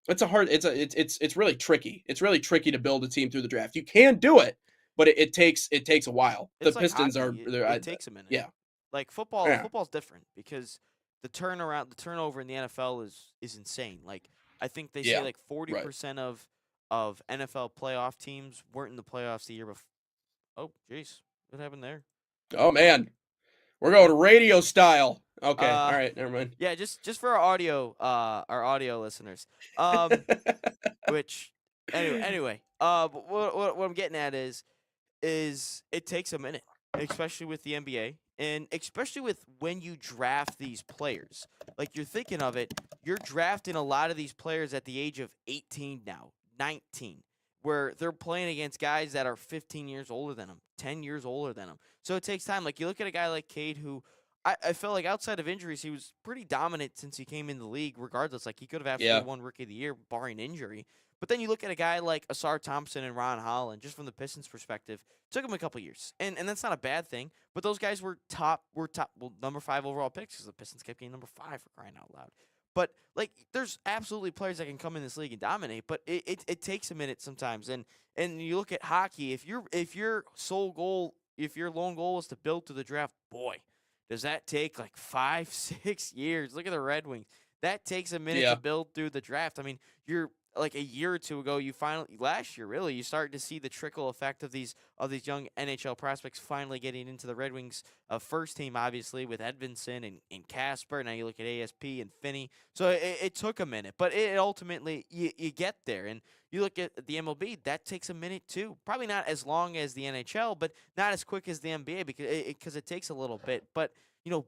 it's it's really tricky. It's really tricky to build a team through the draft. You can do it, but it takes a while. The It's like Pistons are, hockey. It, they're, it takes a minute. yeah, Like yeah, football's different because the turnover in the NFL is insane. Like I think they say yeah, like right. 40% of NFL playoff teams weren't in the playoffs the year before. Oh, jeez, what happened there? Oh man, we're going radio style. Okay, all Uh, right, never mind. yeah, just for our audio listeners. Which anyway, but what I'm getting at is it takes a minute, especially with the NBA, and especially with when you draft these players. Like you're thinking of it, you're drafting a lot of these players at the age of 18 now, 19, where they're playing against guys that are 15 years older than them, 10 years older than them. So it takes time. Like you look at a guy like Cade, who I felt like outside of injuries, he was pretty dominant since he came in the league, regardless. Like he could have Yeah, absolutely won Rookie of the Year, barring injury. But then you look at a guy like Asar Thompson and Ron Holland, just from the Pistons' perspective, took them a couple years, and that's not a bad thing. But those guys were top, well, number 5 overall picks because the Pistons kept getting number 5 for crying out loud. But like, there's absolutely players that can come in this league and dominate, but it takes a minute sometimes. And you look at hockey, if your lone goal is to build to the draft, boy, does that take like 5, 6 years. Look at the Red Wings. That takes a minute to build through the draft. I mean, you're like a year or two ago, last year really, you started to see the trickle effect of these young NHL prospects finally getting into the Red Wings first team, obviously, with Edvinsson and Casper. Now you look at ASP and Finney. So it took a minute, but it ultimately, you get there. And you look at the MLB, that takes a minute too. Probably not as long as the NHL, but not as quick as the NBA because it takes a little bit. But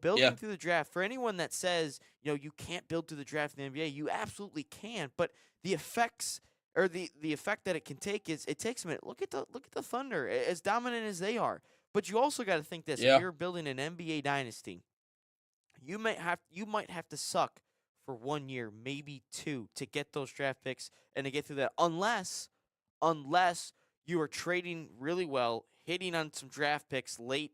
building through the draft, for anyone that says, you can't build through the draft in the NBA, you absolutely can. But the effects or the effect that it can take is it takes a minute. Look at the Thunder, as dominant as they are. But you also got to think this: if you're building an NBA dynasty, you might have to suck for 1 year, maybe 2, to get those draft picks and to get through that. Unless you are trading really well, hitting on some draft picks late,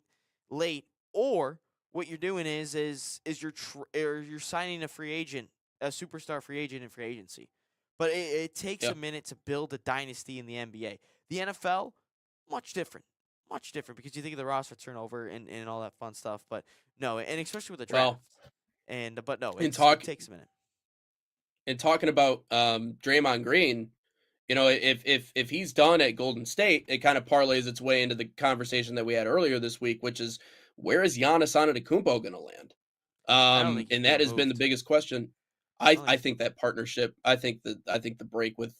or what you're doing is you're signing a free agent, a superstar free agent in free agency. But it takes a minute to build a dynasty in the NBA. The NFL, much different because you think of the roster turnover and all that fun stuff. But no, and especially with the draft. But no, it takes a minute. And talking about Draymond Green, if he's done at Golden State, it kind of parlays its way into the conversation that we had earlier this week, which is, where is Giannis Antetokounmpo going to land? And that has been the biggest question. I think that partnership, I think the break with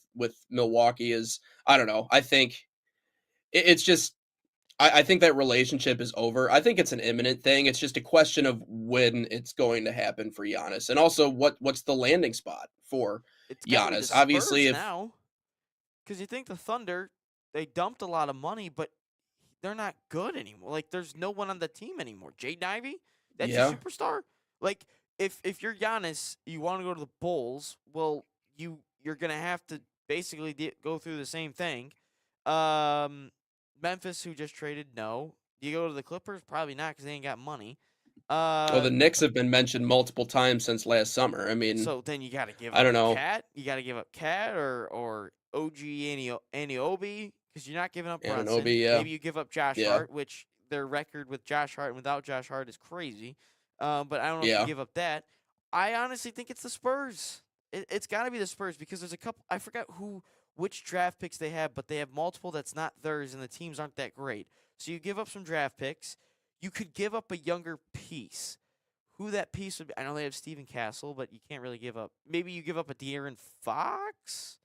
Milwaukee is, I don't know. I think it's just, I think that relationship is over. I think it's an imminent thing. It's just a question of when it's going to happen for Giannis, and also what's the landing spot for Giannis. Obviously, now, because you think the Thunder, they dumped a lot of money, but they're not good anymore. Like, there's no one on the team anymore. Jaden Ivey, that's a superstar. Like, if you're Giannis, you want to go to the Bulls, well, you're gonna have to basically go through the same thing. Memphis, who just traded, no. Do you go to the Clippers? Probably not, because they ain't got money. Well, the Knicks have been mentioned multiple times since last summer. I mean, so then you got to give up. I don't know. Cat. You got to give up Cat or OG Anunoby, because you're not giving up Brunson. Anunoby, Maybe you give up Josh Hart, which their record with Josh Hart and without Josh Hart is crazy. But I don't know if you give up that. I honestly think it's the Spurs. It's got to be the Spurs, because there's a couple. I forgot which draft picks they have, but they have multiple that's not theirs, and the teams aren't that great. So you give up some draft picks. You could give up a younger piece. Who that piece would be? I know they have Steven Castle, but you can't really give up. Maybe you give up a De'Aaron Fox?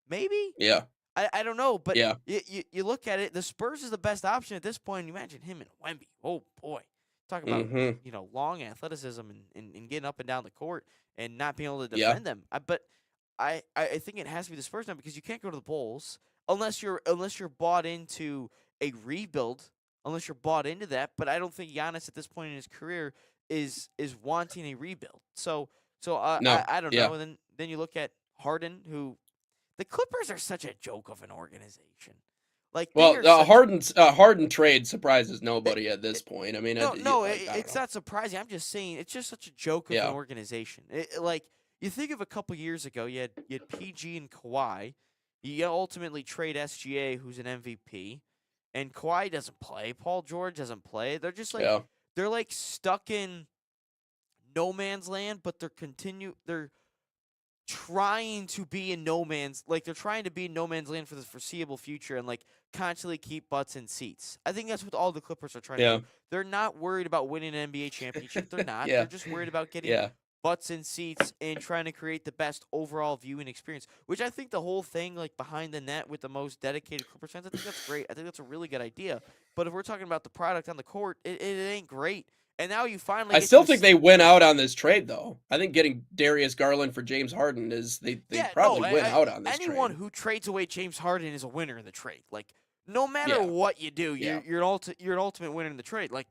Maybe? Yeah. I don't know, but you look at it, the Spurs is the best option at this point. Imagine him and Wemby. Oh, boy. Talk about, long athleticism and getting up and down the court and not being able to defend them. But I think it has to be the Spurs now, because you can't go to the Bulls unless you're bought into a rebuild, unless you're bought into that. But I don't think Giannis at this point in his career is wanting a rebuild. So I don't know. And then you look at Harden, who the Clippers are such a joke of an organization. Like, Harden trade surprises nobody at this point. I mean, it's not surprising. I'm just saying it's just such a joke of an organization. Like, you think of a couple years ago, you had PG and Kawhi. You ultimately trade SGA, who's an MVP, and Kawhi doesn't play. Paul George doesn't play. They're just like they're like stuck in no man's land, but they're trying to be in no man's land for the foreseeable future, and like constantly keep butts in seats. I think that's what all the Clippers are trying to do. They're not worried about winning an NBA championship. They're not. They're just worried about getting butts in seats and trying to create the best overall viewing experience, which I think the whole thing, like behind the net with the most dedicated Clippers fans, I think that's great. I think that's a really good idea. But if we're talking about the product on the court, it ain't great. And now you finally. I still think they win out on this trade, though. I think getting Darius Garland for James Harden is they probably win out on this trade. Anyone who trades away James Harden is a winner in the trade. Like, no matter what you do, you're an ultimate winner in the trade. Like,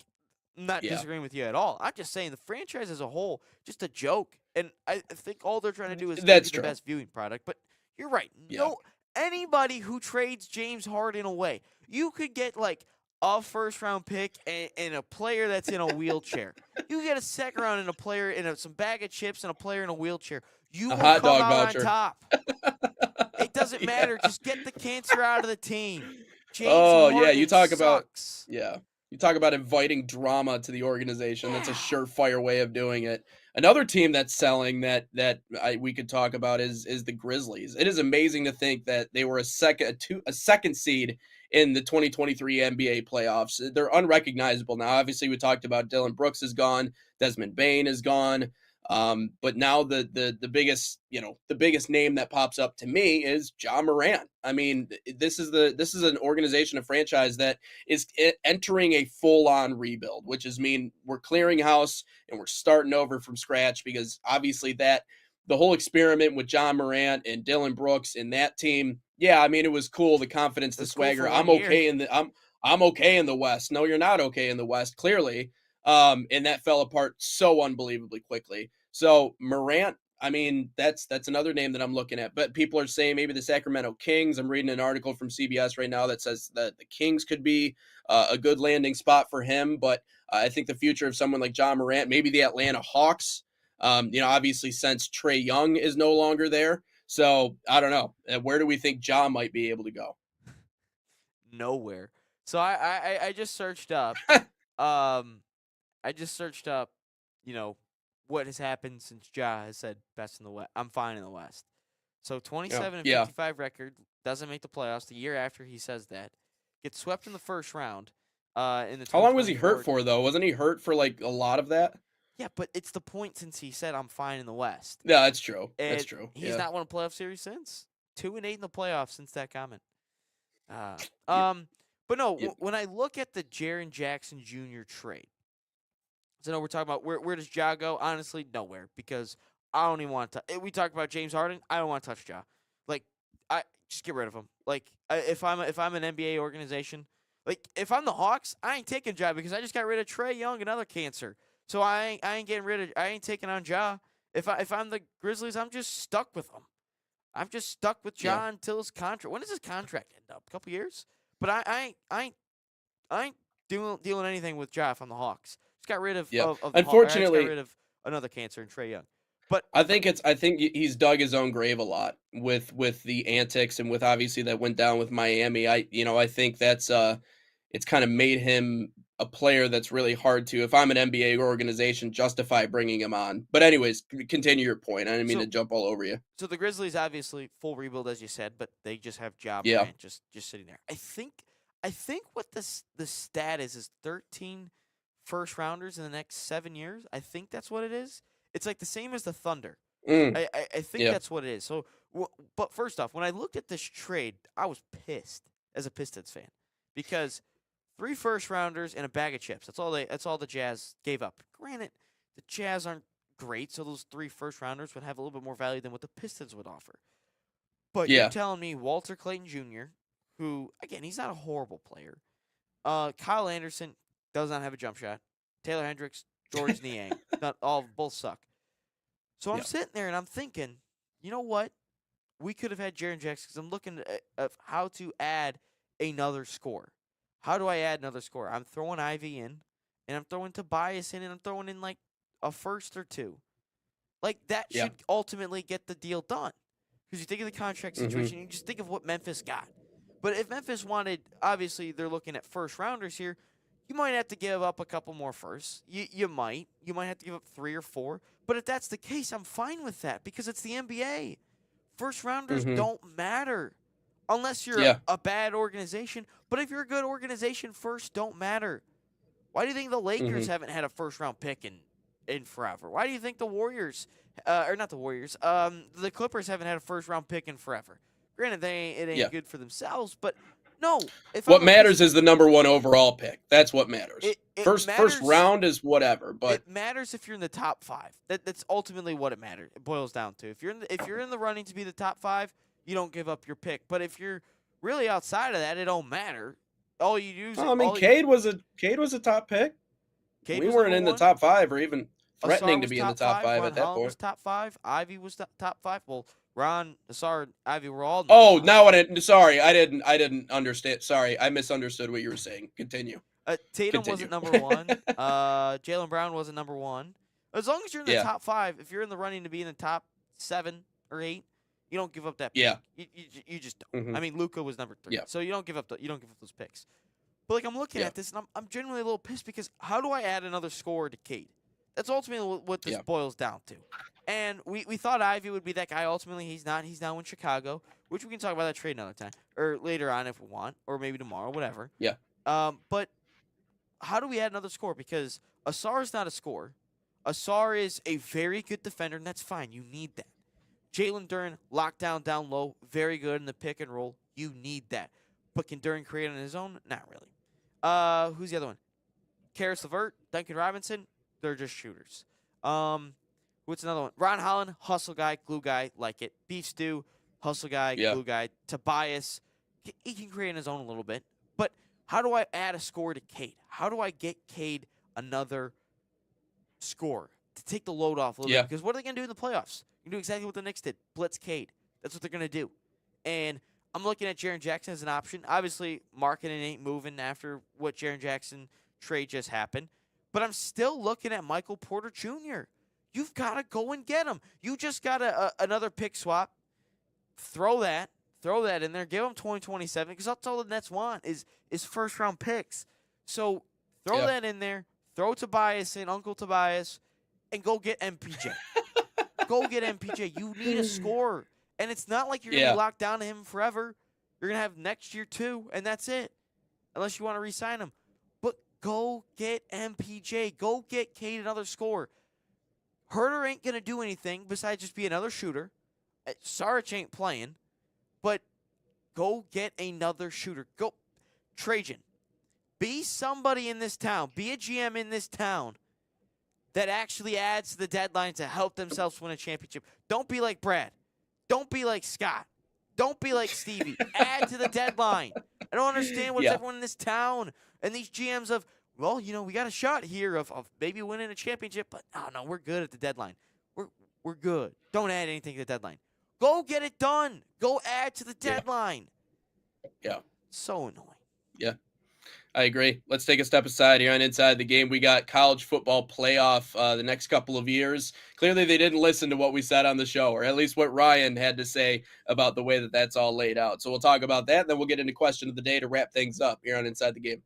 I'm not disagreeing with you at all. I'm just saying the franchise as a whole, just a joke. And I think all they're trying to do is make the best viewing product. But you're right. No, anybody who trades James Harden away, you could get like a first-round pick and a player that's in a wheelchair. You get a second round and a player in some bag of chips and a player in a wheelchair. You A will hot come dog out on voucher. top. It doesn't matter. Yeah. Just get the cancer out of the team. James Oh, yeah, Harden sucks. you talk about inviting drama to the organization. That's a surefire way of doing it. Another team that's selling that we could talk about is the Grizzlies. It is amazing to think that they were a second seed in the 2023 NBA playoffs. They're unrecognizable now. Obviously, we talked about Dylan Brooks is gone, Desmond Bane is gone. But now the biggest name that pops up to me is Ja Morant. I mean, this is an organization, a franchise that is entering a full-on rebuild, which is mean we're clearing house and we're starting over from scratch, because obviously the whole experiment with Ja Morant and Dylan Brooks and that team, yeah, I mean, it was cool, the confidence, the swagger. I'm okay in the West. No, you're not okay in the West, clearly. And that fell apart so unbelievably quickly. So Morant, I mean, that's another name that I'm looking at. But people are saying maybe the Sacramento Kings. I'm reading an article from CBS right now that says that the Kings could be a good landing spot for him. But I think the future of someone like Ja Morant, maybe the Atlanta Hawks. Obviously since Trae Young is no longer there. So I don't know. Where do we think Ja might be able to go? Nowhere. So I just searched up. I just searched up, what has happened since Ja has said best in the West. I'm fine in the West. So 27 and 55 record, doesn't make the playoffs. The year after he says that, gets swept in the first round. In the How long was he hurt for, though? Wasn't he hurt for like a lot of that? Yeah, but it's the point since he said I'm fine in the West. Yeah, that's true. And that's true. He's not won a playoff series since 2-8 in the playoffs since that comment. But no, when I look at the Jaren Jackson Jr. trade. So, we're talking about where does Ja go? Honestly, nowhere, because I don't even want to. We talked about James Harden. I don't want to touch Ja. Like, I just get rid of him. Like, if I'm an NBA organization, like if I'm the Hawks, I ain't taking Ja because I just got rid of Trae Young, another cancer. So I ain't getting rid of. I ain't taking on Ja. If I'm the Grizzlies, I'm just stuck with them. I'm just stuck with Ja until his contract. When does his contract end up? A couple years. But I ain't dealing anything with Ja if I'm the Hawks. Just got rid of unfortunately, got rid of another cancer in Trae Young. But I think he's dug his own grave a lot with the antics, and with obviously that went down with Miami. I think that's it's kind of made him a player that's really hard to, if I'm an NBA organization, justify bringing him on. But anyways, continue your point. I didn't mean to jump all over you. So the Grizzlies obviously full rebuild, as you said, but they just have Ja Morant just sitting there. I think what the stat is 13 first rounders in the next 7 years. I think that's what it is. It's like the same as the Thunder. I think that's what it is. So, but first off, when I looked at this trade, I was pissed as a Pistons fan because 3 first rounders and a bag of chips. That's all the Jazz gave up. Granted, the Jazz aren't great, so those 3 first rounders would have a little bit more value than what the Pistons would offer. But you're telling me Walter Clayton Jr., who again, he's not a horrible player. Kyle Anderson does not have a jump shot. Taylor Hendricks, George Niang, both suck. So I'm sitting there and I'm thinking, you know what? We could have had Jaren Jackson because I'm looking at how to add another score. How do I add another score? I'm throwing Ivy in, and I'm throwing Tobias in, and I'm throwing in like a first or 2. Like that should ultimately get the deal done. Because you think of the contract situation, you just think of what Memphis got. But if Memphis wanted, obviously they're looking at first rounders here. You might have to give up a couple more firsts. You might have to give up 3 or 4. But if that's the case, I'm fine with that because it's the NBA. First rounders don't matter unless you're a bad organization. But if you're a good organization, first don't matter. Why do you think the Lakers haven't had a first round pick in forever? Why do you think the Warriors, or not the Warriors, the Clippers haven't had a first round pick in forever? Granted, it ain't good for themselves, but no. What matters is the number 1 overall pick. That's what matters. First round is whatever, but it matters if you're in the top 5. That's ultimately what it matters. It boils down to if you're in the running to be the top 5, you don't give up your pick. But if you're really outside of that, it don't matter. All you do is Cade was a top pick. We weren't in the top 5 or even threatening to be in the top 5 at that point. Was top 5. Ivy was top 5. Well, Ron, Asar, Ivy were all. Oh, now what? Sorry, I didn't understand. Sorry, I misunderstood what you were saying. Continue. Tatum wasn't number 1. Jaylen Brown wasn't number 1. As long as you're in the top 5, if you're in the running to be in the top 7 or 8, you don't give up that pick. Yeah. You just don't. I mean, Luka was number 3, so you don't give up those picks. But like I'm looking at this, and I'm genuinely a little pissed because how do I add another scorer to Cade? That's ultimately what this boils down to. And we thought Ivy would be that guy. Ultimately, he's not. He's now in Chicago, which we can talk about that trade another time or later on if we want, or maybe tomorrow, whatever. Yeah. But how do we add another scorer? Because Asar is not a scorer. Asar is a very good defender, and that's fine. You need that. Jalen Duren, lockdown down low, very good in the pick and roll. You need that. But can Duren create on his own? Not really. Who's the other one? Karis LeVert, Duncan Robinson. They're just shooters. What's another one? Ron Holland, hustle guy, glue guy, like it. Beef Stew, hustle guy, glue guy. Tobias, he can create on his own a little bit. But how do I add a score to Cade? How do I get Cade another score to take the load off a little bit? Because what are they going to do in the playoffs? You can do exactly what the Knicks did. Blitz Cade. That's what they're going to do. And I'm looking at Jaren Jackson as an option. Obviously, marketing ain't moving after what Jaren Jackson trade just happened. But I'm still looking at Michael Porter Jr. You've got to go and get him. You just got another pick swap. Throw that in there. Give him 2027 because that's all the Nets want is first-round picks. So throw that in there. Throw Tobias in, Uncle Tobias, and go get MPJ. Go get MPJ. You need a scorer. And it's not like you're going to be locked down to him forever. You're going to have next year too, and that's it. Unless you want to re-sign him. But go get MPJ. Go get Cade another scorer. Herter ain't going to do anything besides just be another shooter. Saric ain't playing. But go get another shooter. Go. Trajan. Be somebody in this town. Be a GM in this town that actually adds to the deadline to help themselves win a championship. Don't be like Brad. Don't be like Scott. Don't be like Stevie. Add to the deadline. I don't understand what's everyone in this town and these GMs of, well, we got a shot here of maybe winning a championship, but no, we're good at the deadline. We're good. Don't add anything to the deadline. Go get it done. Go add to the deadline. Yeah. So annoying. Yeah. I agree. Let's take a step aside here on Inside the Game. We got college football playoff the next couple of years. Clearly, they didn't listen to what we said on the show, or at least what Ryan had to say about the way that that's all laid out. So we'll talk about that, and then we'll get into question of the day to wrap things up here on Inside the Game.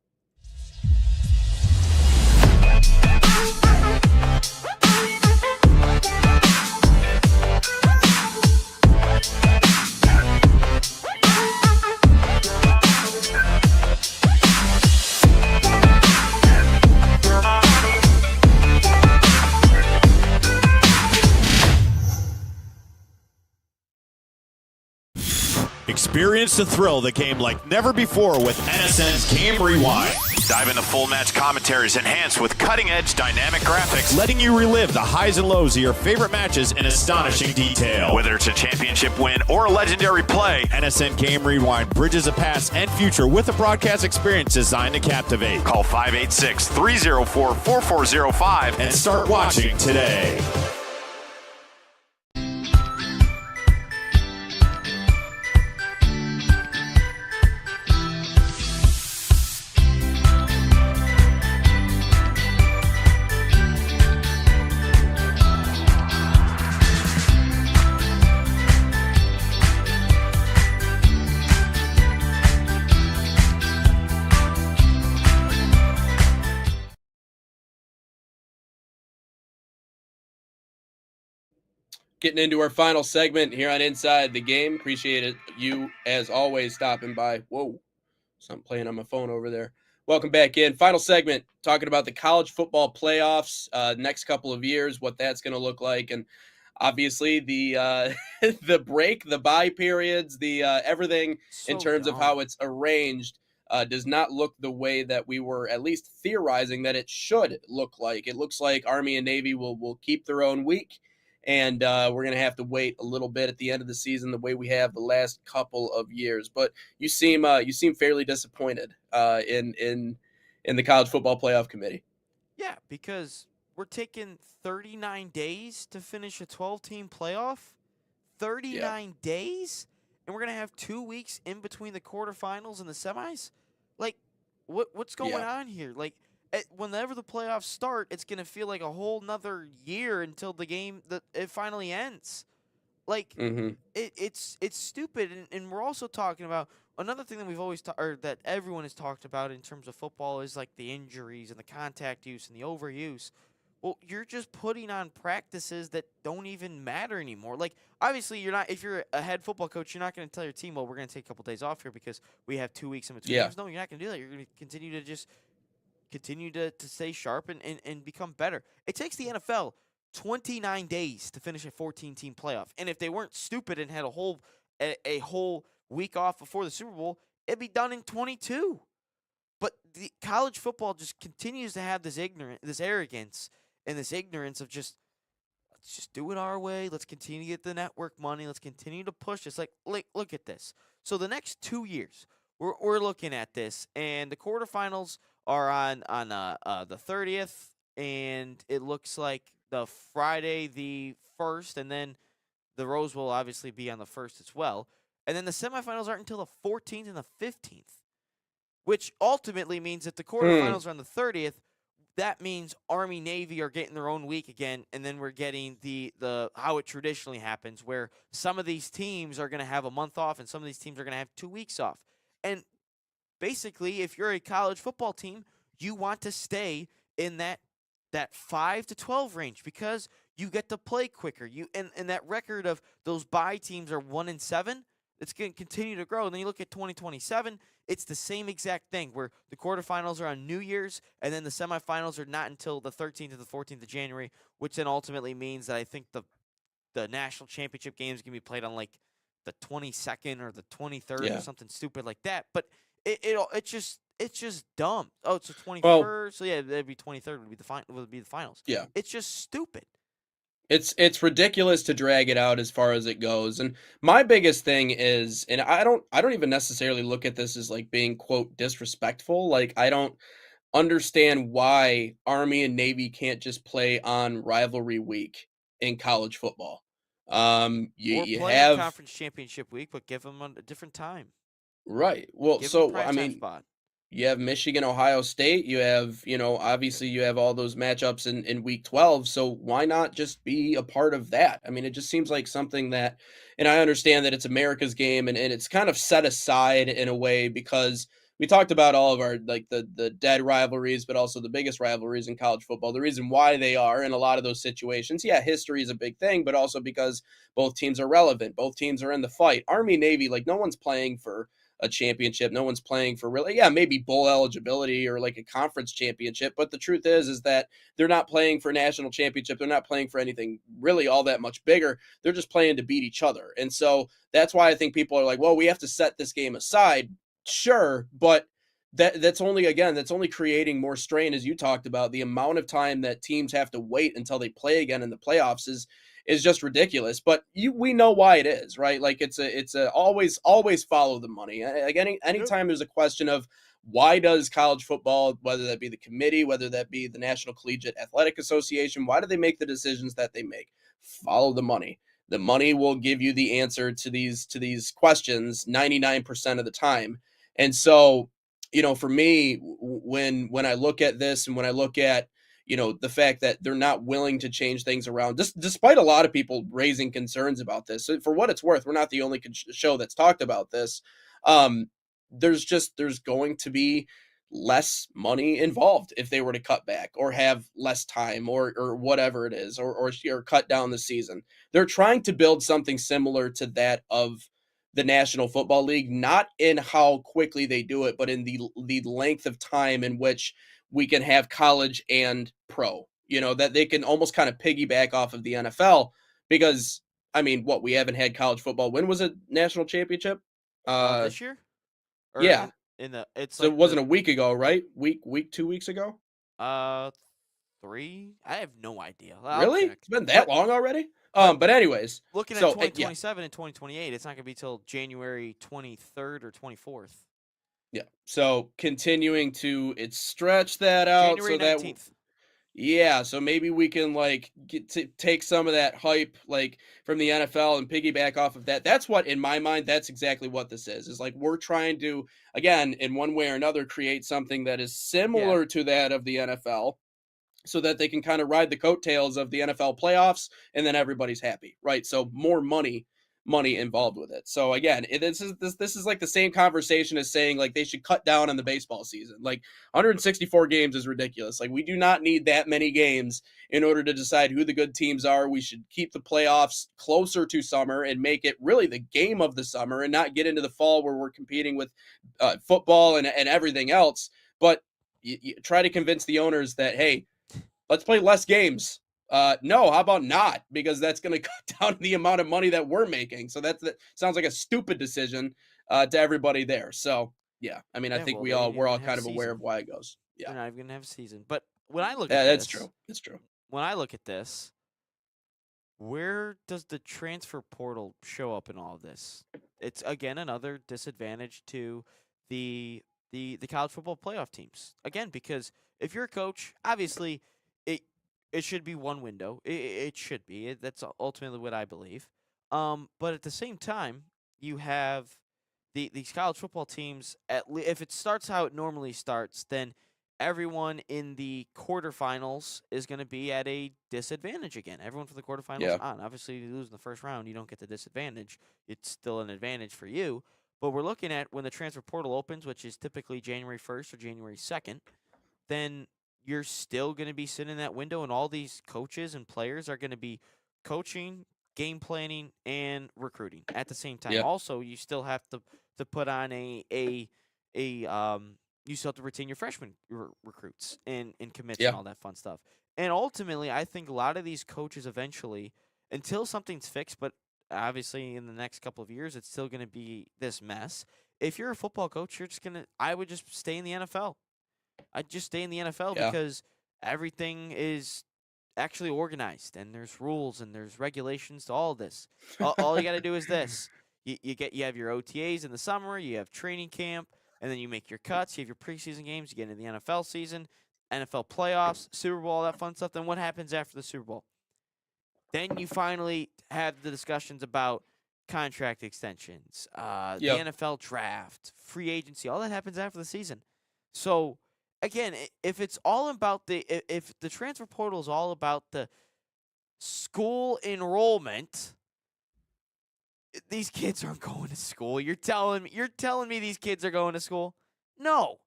Experience the thrill of the game like never before with NSN's Game Rewind. Dive into full match commentaries enhanced with cutting-edge dynamic graphics, letting you relive the highs and lows of your favorite matches in astonishing detail. Whether it's a championship win or a legendary play, NSN Game Rewind bridges the past and future with a broadcast experience designed to captivate. Call 586-304-4405 and start watching today. Getting into our final segment here on Inside the Game. Appreciate it. You, as always, stopping by. Whoa, something playing on my phone over there. Welcome back in. Final segment, talking about the college football playoffs, next couple of years, what that's going to look like. And obviously the the break, the bye periods, the everything in terms of how it's arranged does not look the way that we were at least theorizing that it should look like. It looks like Army and Navy will keep their own week. And we're going to have to wait a little bit at the end of the season the way we have the last couple of years. But you seem fairly disappointed in the College Football Playoff Committee. Yeah, because we're taking 39 days to finish a 12-team playoff. 39 days, and we're going to have 2 weeks in between the quarterfinals and the semis? Like, what's going on here? Like, whenever the playoffs start, it's going to feel like a whole nother year until it finally ends. Like, it's stupid, and we're also talking about another thing that we've always or that everyone has talked about in terms of football is like the injuries and the contact use and the overuse. Well, you're just putting on practices that don't even matter anymore. Like, obviously, you're not. If you're a head football coach, you're not going to tell your team, "Well, we're going to take a couple days off here because we have 2 weeks in between games." No, you're not going to do that. You're going to continue to stay sharp and become better. It takes the NFL 29 days to finish a 14-team playoff, and if they weren't stupid and had a whole week off before the Super Bowl, it'd be done in 22. But the college football just continues to have this arrogance and this ignorance of let's just do it our way. Let's continue to get the network money. Let's continue to push. It's like, look at this. So the next 2 years, we're looking at this, and the quarterfinals are on the 30th, and it looks like the Friday the 1st, and then the Rose will obviously be on the 1st as well. And then the semifinals aren't until the 14th and the 15th, which ultimately means that the quarterfinals are on the 30th. That means Army, Navy are getting their own week again, and then we're getting the how it traditionally happens, where some of these teams are going to have a month off and some of these teams are going to have 2 weeks off. And basically, if you're a college football team, you want to stay in that 5 to 12 range because you get to play quicker. And that record of those bye teams are 1-7. It's going to continue to grow. And then you look at 2027, it's the same exact thing where the quarterfinals are on New Year's, and then the semifinals are not until the 13th or the 14th of January, which then ultimately means that I think the national championship game is going to be played on like the 22nd or the 23rd or something stupid like that. But it's just dumb. Oh, it's the 21st. Well, so yeah, that'd be 23rd would be the finals. Yeah. It's just stupid. It's ridiculous to drag it out as far as it goes. And my biggest thing is, and I don't even necessarily look at this as like being quote disrespectful. Like, I don't understand why Army and Navy can't just play on rivalry week in college football. You play have on conference championship week, but give them a different time. Right. Well, Give them so prime I time mean, spot. you have Michigan, Ohio State. You have, obviously you have all those matchups in week 12. So why not just be a part of that? I mean, it just seems like something that, and I understand that it's America's game and it's kind of set aside in a way because we talked about all of our, like the dead rivalries, but also the biggest rivalries in college football. The reason why they are in a lot of those situations, history is a big thing, but also because both teams are relevant. Both teams are in the fight. Army, Navy, like no one's playing for a championship. No one's playing for really, maybe bowl eligibility or like a conference championship. But the truth is that they're not playing for a national championship. They're not playing for anything really all that much bigger. They're just playing to beat each other. And so that's why I think people are like, well, we have to set this game aside. Sure. But that's only creating more strain, as you talked about. The amount of time that teams have to wait until they play again in the playoffs is just ridiculous. But we know why it is, right? Like it's a always follow the money. Like anytime there's a question of why does college football, whether that be the committee, whether that be the National Collegiate Athletic Association, why do they make the decisions that they make? Follow the money. The money will give you the answer to these questions 99% of the time. And so, for me, when I look at this and when I look at the fact that they're not willing to change things around, despite a lot of people raising concerns about this. So for what it's worth, we're not the only show that's talked about this. There's going to be less money involved if they were to cut back or have less time or whatever it is, or cut down the season. They're trying to build something similar to that of the National Football League, not in how quickly they do it, but in the length of time in which we can have college and pro, that they can almost kind of piggyback off of the NFL because, I mean, we haven't had college football. When was it national championship? This year? Or yeah. It's so like it wasn't a week ago, right? Week 2 weeks ago? 3? I have no idea. Really? It's been that long already? But anyways. Looking at 2027 and 2028, it's not going to be till January 23rd or 24th. Yeah. So continuing to stretch that out. January so 19th. Yeah, so maybe we can like get to take some of that hype like from the NFL and piggyback off of that. That's what in my mind that's exactly what this is. Is like we're trying to again in one way or another create something that is Yeah. similar to that of the NFL so that they can kind of ride the coattails of the NFL playoffs and then everybody's happy, right? So more money involved with it. So again, this is like the same conversation as saying like they should cut down on the baseball season. Like 164 games is ridiculous. Like we do not need that many games in order to decide who the good teams are. We should keep the playoffs closer to summer and make it really the game of the summer and not get into the fall where we're competing with football and everything else. But you try to convince the owners that, hey, let's play less games. No, how about not? Because that's going to cut down the amount of money that we're making. So that sounds like a stupid decision to everybody there. So yeah, I mean, I Yeah, think well, they ain't we're even all gonna have kind a of aware season. of why it goes. Yeah, They're not even gonna have a season. But when I look yeah, at that's this, true. That's true. when I look at this, where does the transfer portal show up in all of this? It's again another disadvantage to the college football playoff teams. Again, because if you're a coach, obviously it it should be one window. It should be. That's ultimately what I believe. But at the same time, you have these college football teams. If it starts how it normally starts, then everyone in the quarterfinals is going to be at a disadvantage again. Everyone from the quarterfinals Yeah, on. Obviously, if you lose in the first round, you don't get the disadvantage. It's still an advantage for you. But we're looking at when the transfer portal opens, which is typically January 1st or January 2nd, then you're still going to be sitting in that window, and all these coaches and players are going to be coaching, game planning, and recruiting at the same time. yeah, Also, you still have to put on a you still have to retain your freshman recruits and commits and yeah, all that fun stuff. And ultimately, I think a lot of these coaches eventually, until something's fixed, but obviously in the next couple of years, it's still going to be this mess. If you're a football coach, you're just gonna. I would just stay in the NFL. I'd just stay in the NFL yeah, because everything is actually organized and there's rules and there's regulations to all this. All you got to do is this: you have your OTAs in the summer, you have training camp, and then you make your cuts. You have your preseason games. You get into the NFL season, NFL playoffs, Super Bowl, all that fun stuff. Then what happens after the Super Bowl? Then you finally have the discussions about contract extensions, the yep, NFL draft, free agency. All that happens after the season. So again, if it's all about if the transfer portal is all about the school enrollment, these kids aren't going to school. You're telling me these kids are going to school? No.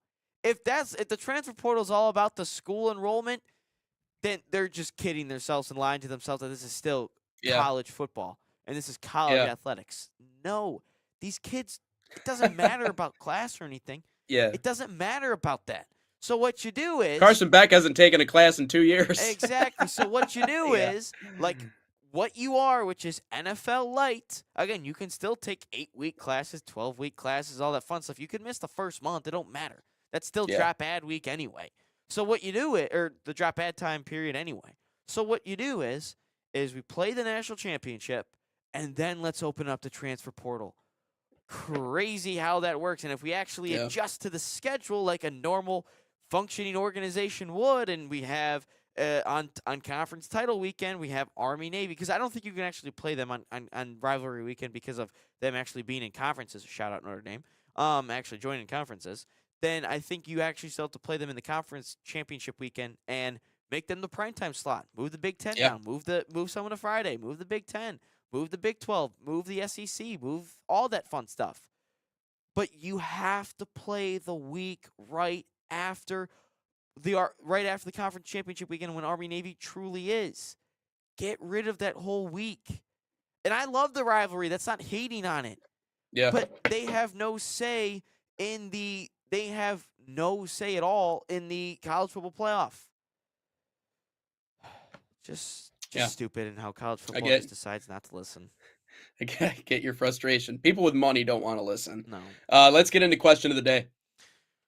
If the transfer portal is all about the school enrollment, then they're just kidding themselves and lying to themselves that this is still yeah, college football and this is college yeah, athletics. No. These kids, it doesn't matter about class or anything. yeah. It doesn't matter about that. So what you do is Carson Beck hasn't taken a class in 2 years. exactly. So what you do Yeah, is like what you are, which is NFL light. Again, you can still take 8-week classes, 12-week classes, all that fun stuff. You can miss the first month; it don't matter. That's still yeah, drop ad week anyway. So what you do or the drop ad time period anyway. So what you do is we play the national championship, and then let's open up the transfer portal. Crazy how that works, and if we actually yeah, adjust to the schedule like a normal functioning organization would, and we have on conference title weekend we have Army Navy, because I don't think you can actually play them on rivalry weekend because of them actually being in conferences. Shout out Notre Dame, actually joining conferences. Then I think you actually still have to play them in the conference championship weekend and make them the primetime slot. Move the Big Ten yeah, down. Move someone to Friday. Move the Big Ten. Move the Big 12. Move the SEC. Move all that fun stuff. But you have to play the week right after the conference championship weekend when Army Navy truly is. Get rid of that whole week. And I love the rivalry. That's not hating on it. yeah. But they have no say at all in the college football playoff. Just Yeah. stupid in how college football get- just decides not to listen. I get your frustration. People with money don't want to listen. No. Let's get into question of the day.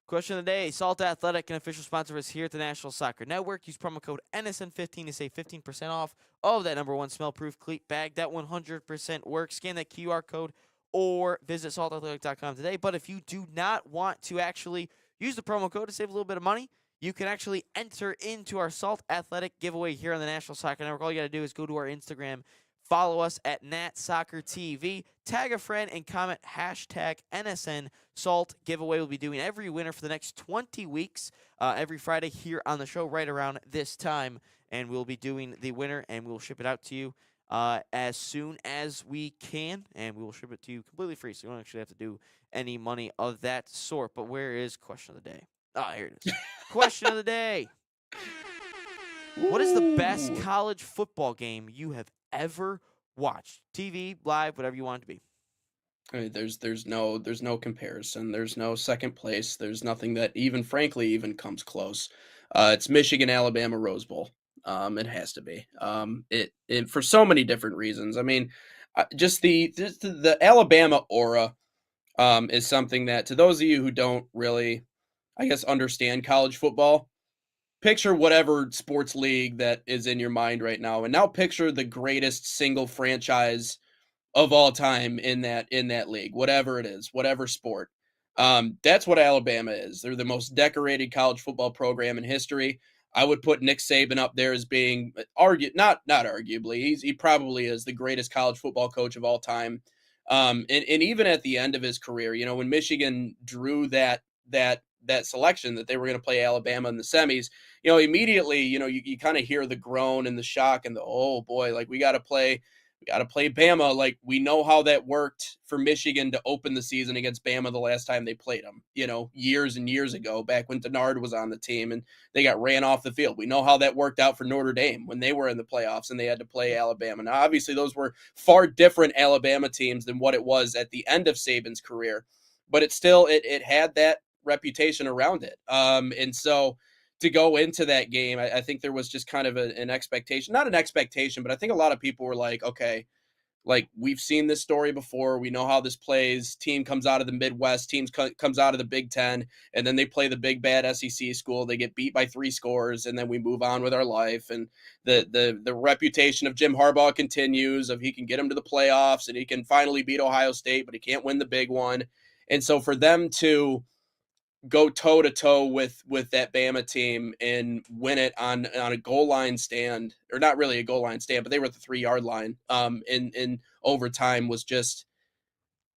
Question of the day, Salt Athletic, an official sponsor of us here at the National Soccer Network. Use promo code NSN15 to save 15% off of that #1 smell-proof cleat bag. That 100% works. Scan that QR code or visit saltathletic.com today. But if you do not want to actually use the promo code to save a little bit of money, you can actually enter into our Salt Athletic giveaway here on the National Soccer Network. All you got to do is go to our Instagram, follow us at NatSoccerTV, tag a friend, and comment hashtag NSN Salt giveaway. We'll be doing every winner for the next 20 weeks, every Friday here on the show right around this time. And we'll be doing the winner, and we'll ship it out to you as soon as we can. And we will ship it to you completely free, so you don't actually have to do any money of that sort. But where is question of the day? Ah, here it is. Question of the day. What is the best Ooh. college football game you have ever watched? TV, live, whatever you want it to be. I mean, there's no comparison. There's no second place. There's nothing that frankly even comes close. It's Michigan Alabama Rose Bowl. It has to be. It for so many different reasons. I mean, just the Alabama aura is something that, to those of you who don't really, I guess, understand college football, picture whatever sports league that is in your mind right now, and now picture the greatest single franchise of all time in that league, whatever it is, whatever sport. That's what Alabama is. They're the most decorated college football program in history. I would put Nick Saban up there as being not arguably. He probably is the greatest college football coach of all time. And even at the end of his career, when Michigan drew that selection that they were going to play Alabama in the semis, immediately, you kind of hear the groan and the shock and the, oh boy, like we got to play Bama. Like, we know how that worked for Michigan to open the season against Bama the last time they played them, years and years ago, back when Denard was on the team and they got ran off the field. We know how that worked out for Notre Dame when they were in the playoffs and they had to play Alabama. Now, obviously, those were far different Alabama teams than what it was at the end of Saban's career, but it had that reputation around it. And so, to go into that game, I think there was just kind of an expectation, not an expectation, but I think a lot of people were like, okay, like, we've seen this story before. We know how this plays. Team comes out of the Midwest, comes out of the Big Ten, and then they play the big bad SEC school. They get beat by 3 scores, and then we move on with our life. And the reputation of Jim Harbaugh continues, of he can get them to the playoffs and he can finally beat Ohio State, but he can't win the big one. And so for them to go toe to toe with that Bama team and win it on a goal line stand, or not really a goal line stand, but they were at the 3-yard line in overtime, was just,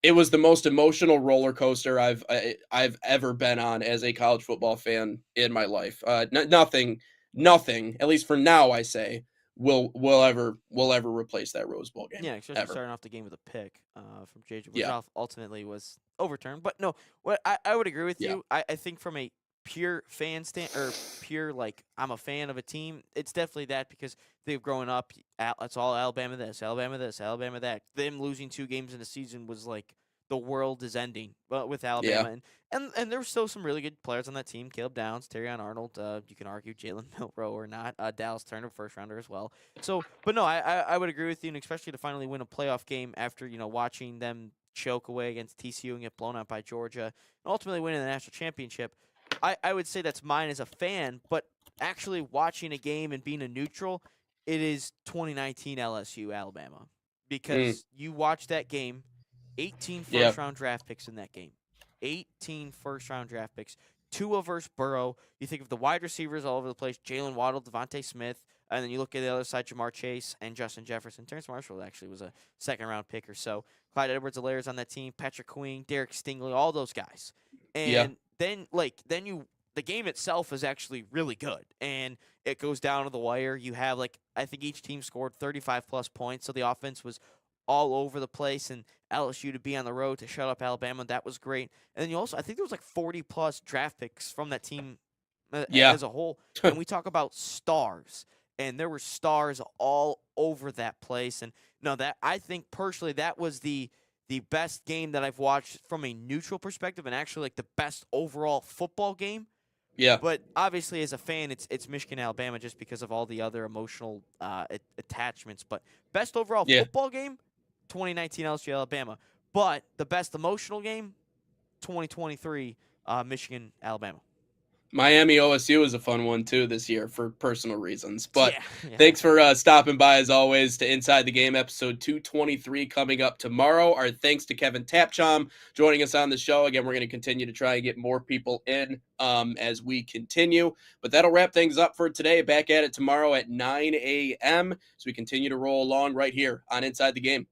it was the most emotional roller coaster I've ever been on as a college football fan in my life. Nothing, at least for now, I say, will ever replace that Rose Bowl game. Yeah, especially ever. starting off the game with a pick from JJ, which Yeah. ultimately was overturned. But no, what I would agree with Yeah. you. I think from a pure fan or pure, like, I'm a fan of a team, it's definitely that, because they've grown up, it's all Alabama this, Alabama this, Alabama that. Them losing 2 games in a season was like the world is ending, but with Alabama. And there were still some really good players on that team. Caleb Downs, Terrion Arnold, you can argue Jalen Milroe or not. Dallas Turner, first rounder as well. So, but no, I would agree with you, and especially to finally win a playoff game after, watching them choke away against TCU and get blown out by Georgia, and ultimately winning the national championship. I would say that's mine as a fan, but actually watching a game and being a neutral, it is 2019 LSU Alabama, because you watch that game, 18 first-round draft picks in that game. 18 first-round draft picks. Tua versus Burrow. You think of the wide receivers all over the place, Jalen Waddle, Devontae Smith, and then you look at the other side, Jamar Chase and Justin Jefferson. Terrence Marshall actually was a second-round pick or so. Clyde Edwards-Helaire's on that team, Patrick Queen, Derek Stingley, all those guys. And then the game itself is actually really good, and it goes down to the wire. You have, I think each team scored 35-plus points, so the offense was all over the place, and LSU to be on the road to shut up Alabama, that was great. And then you also, I think there was 40-plus draft picks from that team as a whole. And we talk about stars, and there were stars all over that place. And no, that, I think personally that was the best game that I've watched from a neutral perspective, and actually the best overall football game. Yeah. But obviously, as a fan, it's Michigan, Alabama, just because of all the other emotional attachments. But best overall football game, 2019 LSU, Alabama. But the best emotional game, 2023 Michigan, Alabama. Miami OSU is a fun one too this year for personal reasons. But Yeah. thanks for stopping by as always to Inside the Game episode 223 coming up tomorrow. Our thanks to Kevin Tapchom joining us on the show. Again, we're going to continue to try and get more people in as we continue. But that'll wrap things up for today. Back at it tomorrow at 9 a.m. as we continue to roll along right here on Inside the Game.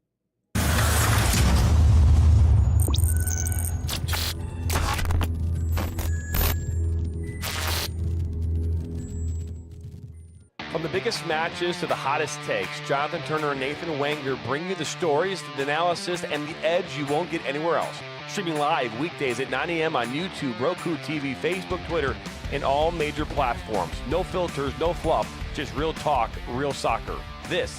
From the biggest matches to the hottest takes, Jonathan Turner and Nathan Wenger bring you the stories, the analysis, and the edge you won't get anywhere else. Streaming live weekdays at 9 a.m. on YouTube, Roku TV, Facebook, Twitter, and all major platforms. No filters, no fluff, just real talk, real soccer. This